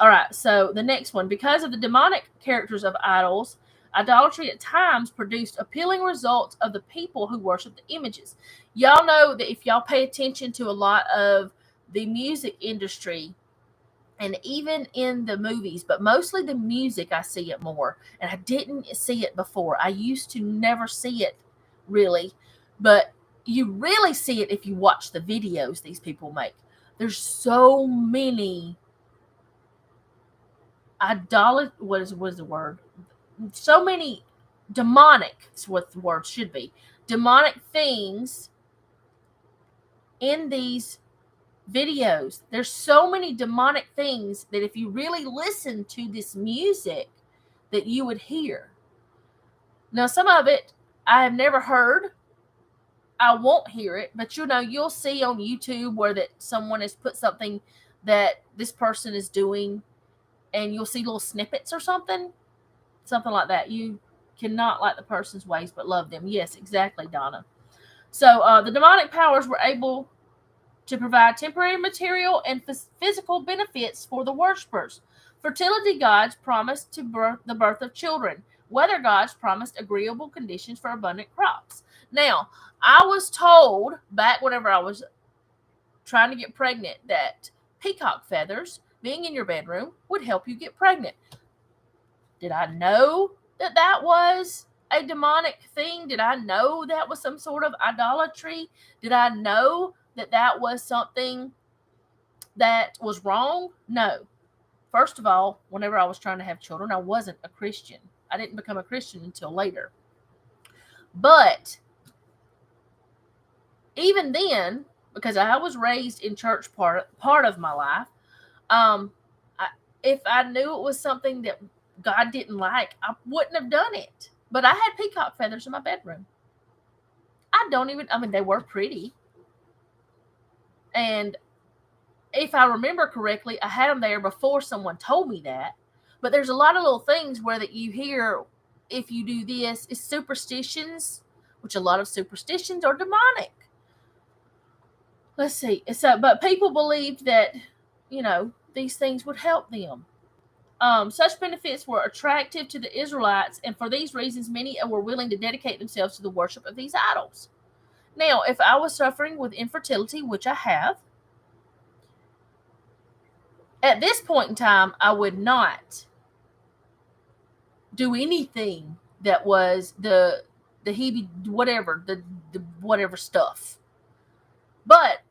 All right, so the next one. Because of the demonic characters of idols, idolatry at times produced appealing results of the people who worship the images. Y'all know that if y'all pay attention to a lot of the music industry, and even in the movies, but mostly the music, I see it more. And I didn't see it before. I used to never see it, really. But you really see it if you watch the videos these people make. There's so many what is the word? So many demonic, is what the word should be. Demonic things in these videos. There's so many demonic things that if you really listen to this music, that you would hear. Now, some of it I have never heard. I won't hear it, but you'll see on YouTube where that someone has put something that this person is doing, and you'll see little snippets or something like that. You cannot like the person's ways but love them. Yes, exactly, Donna. So the demonic powers were able to provide temporary material and physical benefits for the worshippers. Fertility gods promised the birth of children. Weather gods promised agreeable conditions for abundant crops. Now, I was told back whenever I was trying to get pregnant that peacock feathers being in your bedroom would help you get pregnant. Did I know that was a demonic thing? Did I know that was some sort of idolatry? Did I know that was something that was wrong? No. First of all, whenever I was trying to have children, I wasn't a Christian. I didn't become a Christian until later. But even then, because I was raised in church part of my life, if I knew it was something that God didn't like, I wouldn't have done it. But I had peacock feathers in my bedroom. They were pretty. And if I remember correctly, I had them there before someone told me that. But there's a lot of little things where that you hear, if you do this, is superstitions, which a lot of superstitions are demonic. Let's see. But people believed that, these things would help them. Such benefits were attractive to the Israelites, and for these reasons, many were willing to dedicate themselves to the worship of these idols. Now, if I was suffering with infertility, which I have, at this point in time, I would not do anything that was the whatever stuff. But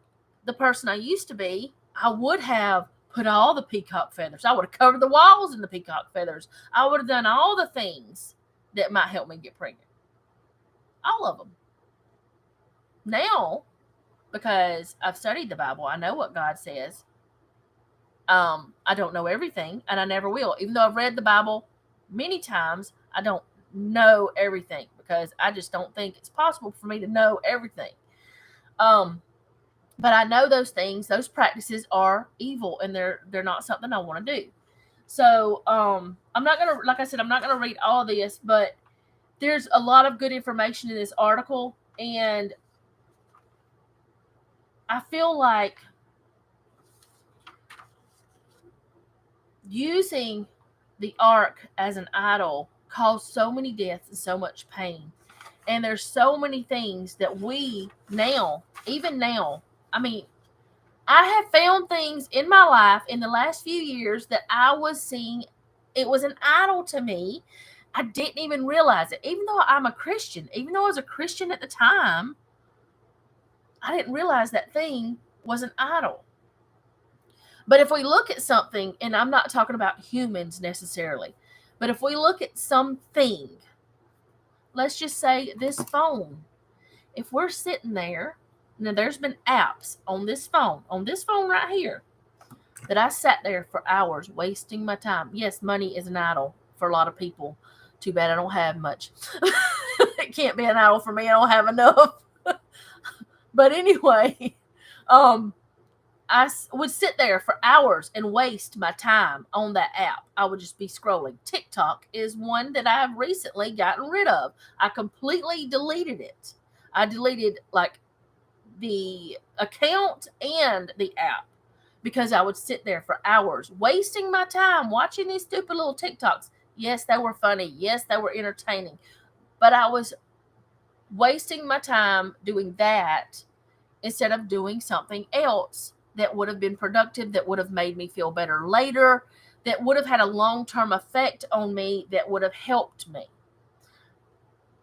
the person I used to be, I would have put all the peacock feathers. I would have covered the walls in the peacock feathers. I would have done all the things that might help me get pregnant. All of them. Now, because I've studied the Bible, I know what God says. I don't know everything, and I never will. Even though I've read the Bible many times, I don't know everything because I just don't think it's possible for me to know everything. But I know those things, those practices are evil, and they're not something I want to do. So I'm not gonna, like I said, I'm not gonna read all of this, but there's a lot of good information in this article, and I feel like using the ark as an idol caused so many deaths and so much pain. And there's so many things that we now, even now, I mean, I have found things in my life in the last few years that I was seeing, it was an idol to me. I didn't even realize it. Even though I'm a Christian, even though I was a Christian at the time, I didn't realize that thing was an idol. But if we look at something, and I'm not talking about humans necessarily, but if we look at something, let's just say this phone. If we're sitting there, now there's been apps on this phone right here, that I sat there for hours wasting my time. Yes, money is an idol for a lot of people. Too bad I don't have much. It can't be an idol for me. I don't have enough. But anyway, I would sit there for hours and waste my time on that app. I would just be scrolling. TikTok is one that I have recently gotten rid of. I completely deleted it. I deleted like the account and the app because I would sit there for hours wasting my time watching these stupid little TikToks. Yes, they were funny. Yes, they were entertaining. But I was wasting my time doing that instead of doing something else that would have been productive, that would have made me feel better later, that would have had a long-term effect on me, that would have helped me.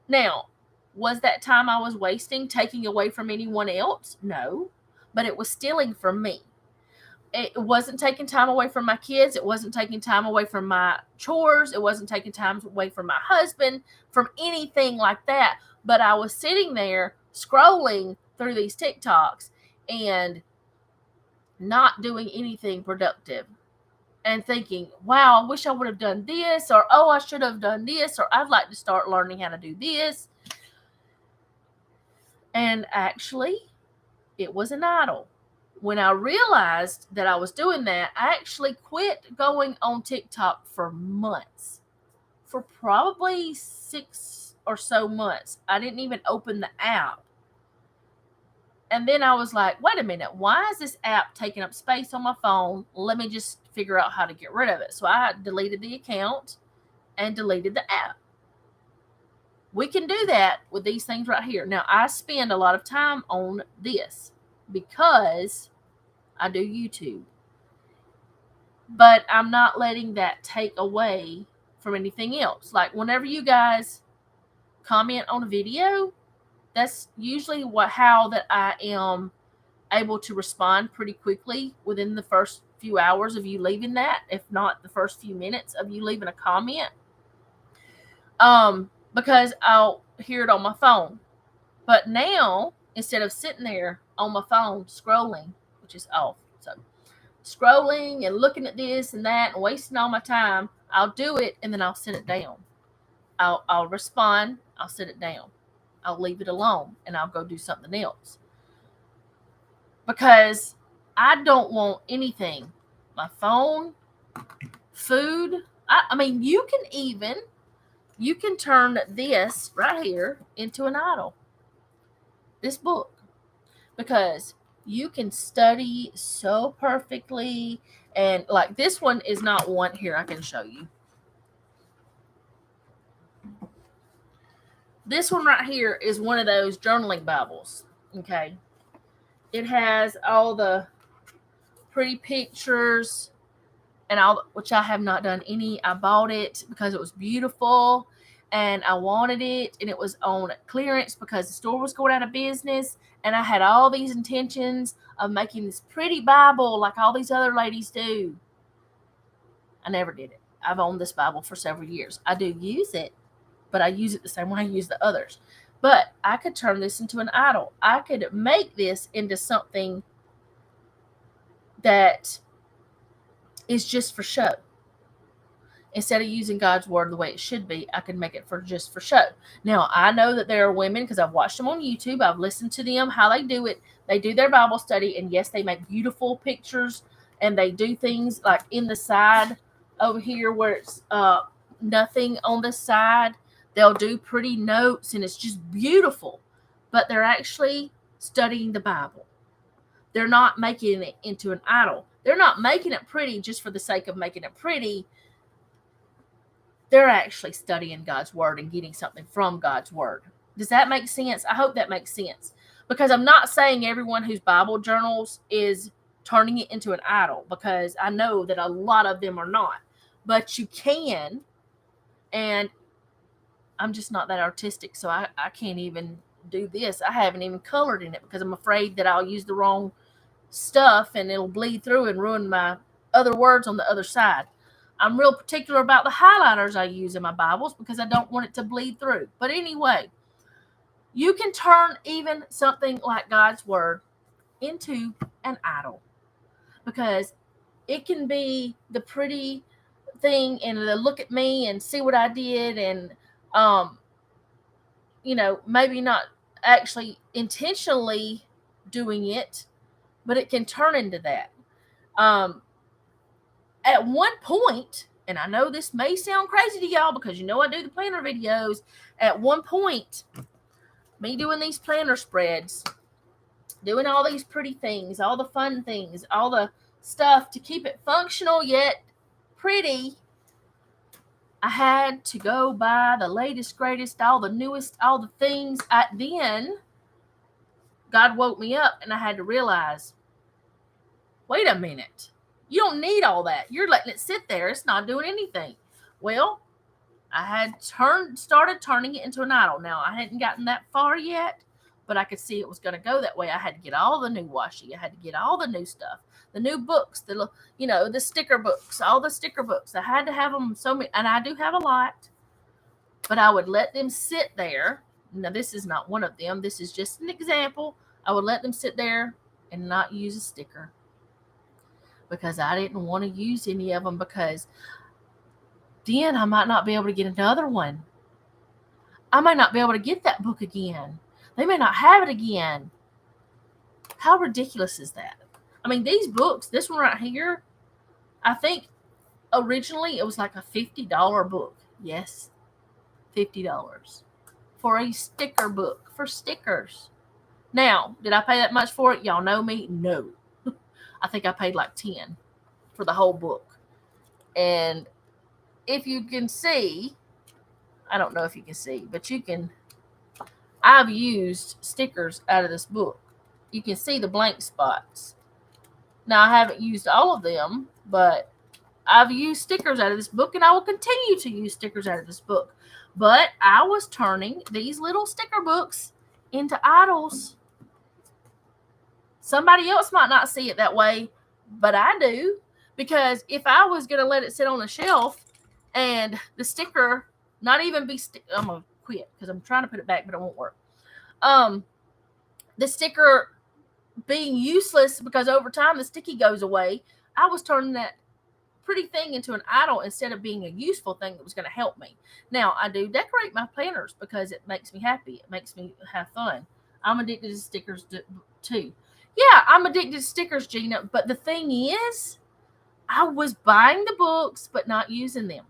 Now, was that time I was wasting taking away from anyone else? No, but it was stealing from me. It wasn't taking time away from my kids. It wasn't taking time away from my chores. It wasn't taking time away from my husband, from anything like that. But I was sitting there scrolling through these TikToks and not doing anything productive and thinking, wow, I wish I would have done this, or oh, I should have done this, or I'd like to start learning how to do this. And actually, it was an idol. When I realized that I was doing that, I actually quit going on TikTok for months. For probably 6 or so months. I didn't even open the app. And then I was like, wait a minute, why is this app taking up space on my phone? Let me just figure out how to get rid of it. So I deleted the account and deleted the app. We can do that with these things right here. Now, I spend a lot of time on this because I do YouTube. But I'm not letting that take away from anything else. Like whenever you guys comment on a video, that's usually how that I am able to respond pretty quickly within the first few hours of you leaving that, if not the first few minutes of you leaving a comment. Because I'll hear it on my phone. But now, instead of sitting there on my phone scrolling, which is off, so scrolling and looking at this and that and wasting all my time, I'll do it and then I'll sit it down. I'll respond, I'll sit it down. I'll leave it alone and I'll go do something else. Because I don't want anything. My phone, food. I mean, you can turn this right here into an idol. This book. Because you can study so perfectly. And like this one is not one. Here, I can show you. This one right here is one of those journaling Bibles. Okay. It has all the pretty pictures and all, which I have not done any. I bought it because it was beautiful. and I wanted it, and it was on clearance because the store was going out of business, and I had all these intentions of making this pretty Bible like all these other ladies do. I never did it. I've owned this Bible for several years. I do use it, but I use it the same way I use the others. But I could turn this into an idol. I could make this into something that is just for show. Instead of using God's word the way it should be, I could make it just for show. Now, I know that there are women, because I've watched them on YouTube. I've listened to them, how they do it. They do their Bible study, and yes, they make beautiful pictures, and they do things like in the side over here where it's nothing on the side. They'll do pretty notes, and it's just beautiful. But they're actually studying the Bible. They're not making it into an idol. They're not making it pretty just for the sake of making it pretty. They're actually studying God's word and getting something from God's word. Does that make sense? I hope that makes sense. Because I'm not saying everyone whose Bible journals is turning it into an idol, because I know that a lot of them are not. But you can, and I'm just not that artistic, so I can't even do this. I haven't even colored in it because I'm afraid that I'll use the wrong stuff and it'll bleed through and ruin my other words on the other side. I'm real particular about the highlighters I use in my Bibles because I don't want it to bleed through. But anyway, you can turn even something like God's word into an idol, because it can be the pretty thing and the look at me and see what I did, and maybe not actually intentionally doing it, but it can turn into that. At one point, and I know this may sound crazy to y'all because I do the planner videos. At one point, me doing these planner spreads, doing all these pretty things, all the fun things, all the stuff to keep it functional yet pretty, I had to go buy the latest, greatest, all the newest, all the things. Then God woke me up and I had to realize, wait a minute. You don't need all that. You're letting it sit there. It's not doing anything. Well, I had started turning it into an idol. Now, I hadn't gotten that far yet, but I could see it was going to go that way. I had to get all the new washi. I had to get all the new stuff, the new books, the sticker books, all the sticker books. I had to have them so many, and I do have a lot, but I would let them sit there. Now, this is not one of them. This is just an example. I would let them sit there and not use a sticker, because I didn't want to use any of them, because then I might not be able to get another one. I might not be able to get that book again. They may not have it again. How ridiculous is that? I mean, these books, this one right here, I think originally it was like a $50 book. Yes, $50 for a sticker book, for stickers. Now, did I pay that much for it? Y'all know me? No. I think I paid like 10 for the whole book. And if you can see, I don't know if you can see, but I've used stickers out of this book. You can see the blank spots. Now, I haven't used all of them, but I've used stickers out of this book, and I will continue to use stickers out of this book. But I was turning these little sticker books into idols. Somebody else might not see it that way, but I do. Because if I was going to let it sit on a shelf and the sticker not even be... I'm going to quit because I'm trying to put it back, but it won't work. The sticker being useless because over time the sticky goes away, I was turning that pretty thing into an idol instead of being a useful thing that was going to help me. Now, I do decorate my planners because it makes me happy. It makes me have fun. I'm addicted to stickers too. Yeah, I'm addicted to stickers, Gina. But the thing is, I was buying the books but not using them.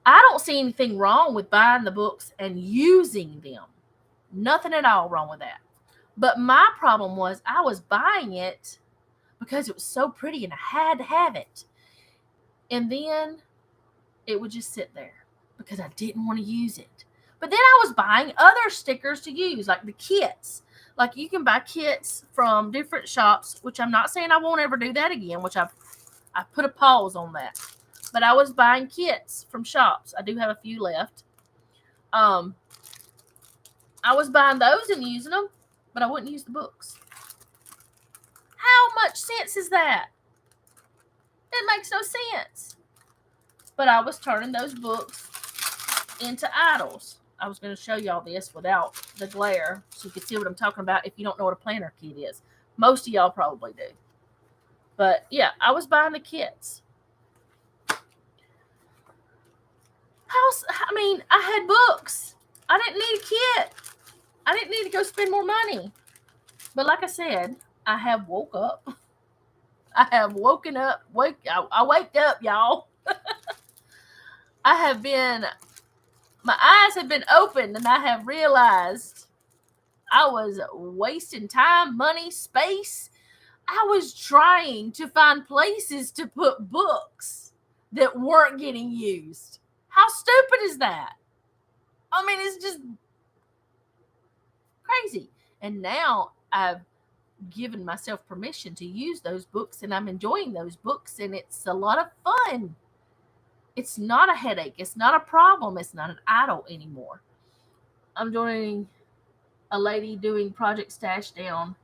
I don't see anything wrong with buying the books and using them. Nothing at all wrong with that. But my problem was I was buying it because it was so pretty and I had to have it. And then it would just sit there because I didn't want to use it. But then I was buying other stickers to use, like the kits. Like you can buy kits from different shops, which I'm not saying I won't ever do that again, which I've put a pause on that. But I was buying kits from shops. I do have a few left. I was buying those and using them, but I wouldn't use the books. How much sense is that? It makes no sense. But I was turning those books into idols. I was going to show y'all this without the glare so you can see what I'm talking about if you don't know what a planner kit is. Most of y'all probably do. But yeah, I was buying the kits. I had books. I didn't need a kit. I didn't need to go spend more money. But like I said, I have woke up. I have woken up. I waked up, y'all. My eyes have been opened, and I have realized I was wasting time, money, space. I was trying to find places to put books that weren't getting used. How stupid is that? I mean, it's just crazy. And now I've given myself permission to use those books, and I'm enjoying those books, and it's a lot of fun. It's not a headache. It's not a problem. It's not an idol anymore. I'm joining a lady doing Project Stash Down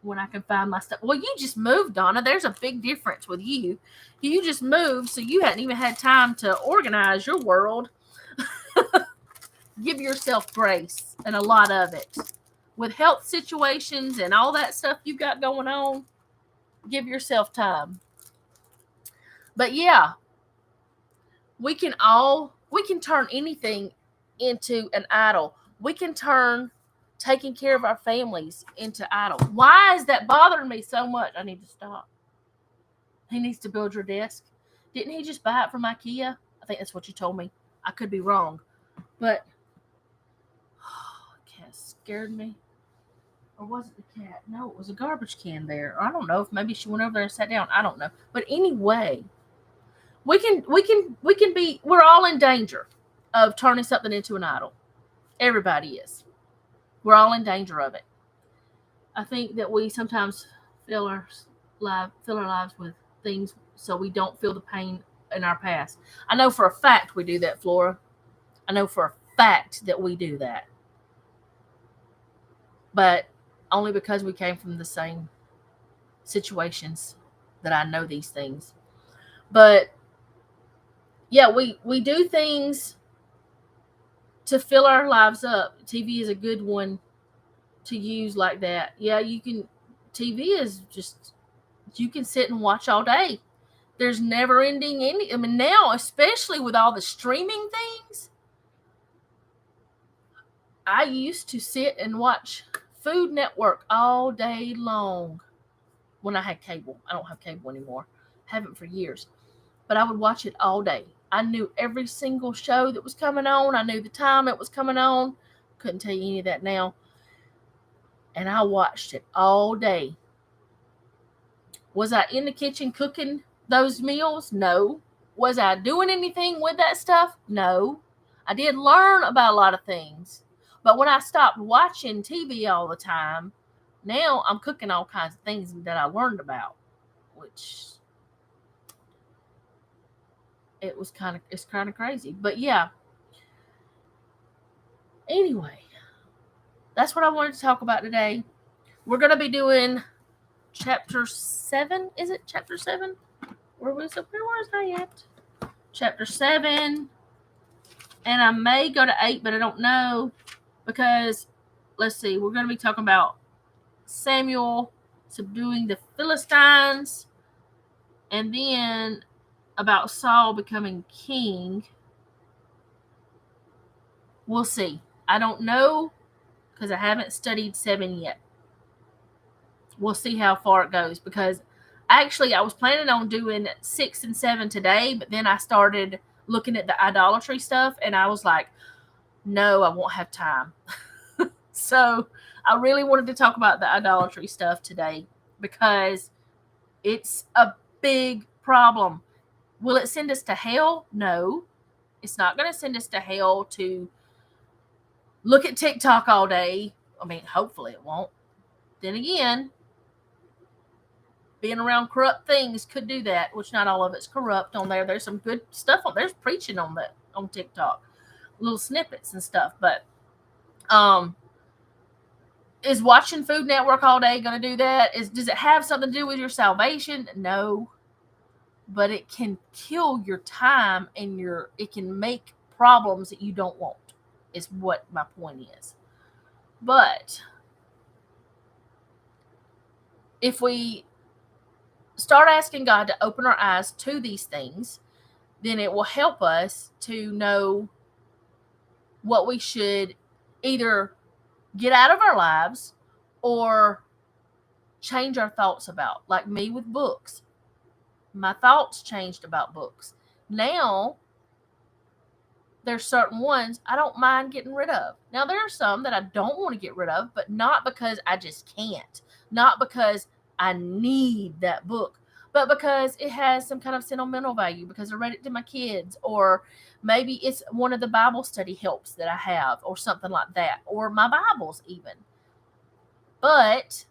when I can find my stuff. Well, you just moved, Donna. There's a big difference with you. You just moved, so you hadn't even had time to organize your world. Give yourself grace, and a lot of it. With health situations and all that stuff you got going on, give yourself time. But yeah, we can turn anything into an idol. We can turn taking care of our families into idol. Why is that bothering me so much? I need to stop. He needs to build your desk. Didn't he just buy it from IKEA? I think that's what you told me. I could be wrong. But the cat scared me. Or was it the cat? No, it was a garbage can there. Or I don't know if maybe she went over there and sat down. I don't know. But anyway, we're all in danger of turning something into an idol. Everybody is. We're all in danger of it. I think that we sometimes fill our lives with things so we don't feel the pain in our past. I know for a fact we do that, Flora. I know for a fact that we do that. But only because we came from the same situations that I know these things. But yeah, we do things to fill our lives up. TV is a good one to use like that. Yeah, TV is just, you can sit and watch all day. There's never ending now, especially with all the streaming things. I used to sit and watch Food Network all day long when I had cable. I don't have cable anymore. Haven't for years. But I would watch it all day. I knew every single show that was coming on. I knew the time it was coming on. Couldn't tell you any of that now. And I watched it all day. Was I in the kitchen cooking those meals? No. Was I doing anything with that stuff? No. I did learn about a lot of things. But when I stopped watching TV all the time, now I'm cooking all kinds of things that I learned about, which it's kind of crazy. But yeah. Anyway, that's what I wanted to talk about today. We're going to be doing chapter 7. Is it chapter 7? Where is I at? Chapter 7. And I may go to 8, but I don't know. Because, let's see, we're going to be talking about Samuel subduing the Philistines. And then about Saul becoming king. We'll see. I don't know because I haven't studied 7 yet. We'll see how far it goes because actually I was planning on doing 6 and 7 today, but then I started looking at the idolatry stuff and I was like, no, I won't have time. So I really wanted to talk about the idolatry stuff today because it's a big problem. Will it send us to hell? No, it's not going to send us to hell to look at TikTok all day. I mean, hopefully it won't. Then again, being around corrupt things could do that, which not all of it's corrupt on there. There's some good stuff on there's preaching on that on TikTok, little snippets and stuff. But is watching Food Network all day going to do that? Does it have something to do with your salvation? No, but it can kill your time and it can make problems that you don't want. Is what my point is. But if we start asking God to open our eyes to these things, then it will help us to know what we should either get out of our lives or change our thoughts about. Like me with books. My thoughts changed about books. Now, there's certain ones I don't mind getting rid of. Now, there are some that I don't want to get rid of, but not because I just can't. Not because I need that book, but because it has some kind of sentimental value, because I read it to my kids, or maybe it's one of the Bible study helps that I have, or something like that, or my Bibles even. But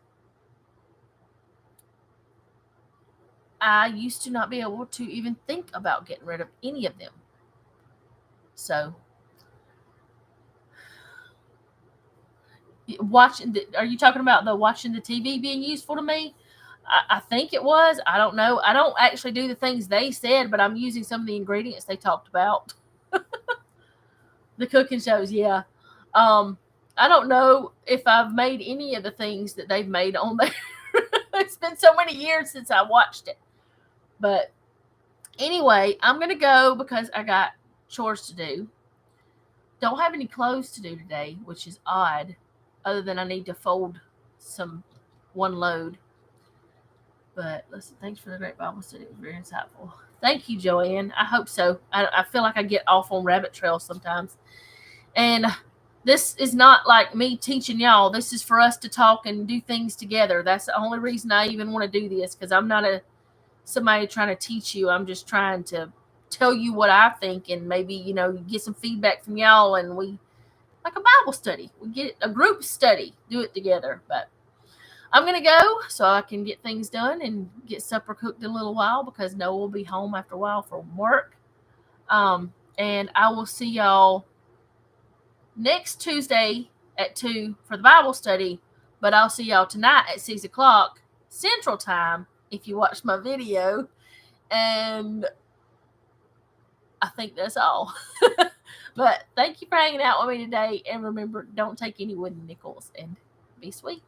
I used to not be able to even think about getting rid of any of them. So, are you talking about watching the TV being useful to me? I think it was. I don't know. I don't actually do the things they said, but I'm using some of the ingredients they talked about. The cooking shows, yeah. I don't know if I've made any of the things that they've made on there. It's been so many years since I watched it. But anyway, I'm going to go because I got chores to do. Don't have any clothes to do today, which is odd, other than I need to fold one load. But listen, thanks for the great Bible study. It was very insightful. Thank you, Joanne. I hope so. I feel like I get off on rabbit trails sometimes. And this is not like me teaching y'all. This is for us to talk and do things together. That's the only reason I even want to do this, because I'm not somebody trying to teach you. I'm just trying to tell you what I think, and maybe, get some feedback from y'all, and we, like a Bible study. We get a group study, do it together. But I'm going to go so I can get things done and get supper cooked in a little while, because Noah will be home after a while from work. And I will see y'all next Tuesday at 2 for the Bible study. But I'll see y'all tonight at 6 o'clock Central Time if you watch my video. And I think that's all. But thank you for hanging out with me today. And remember, don't take any wooden nickels, and be sweet.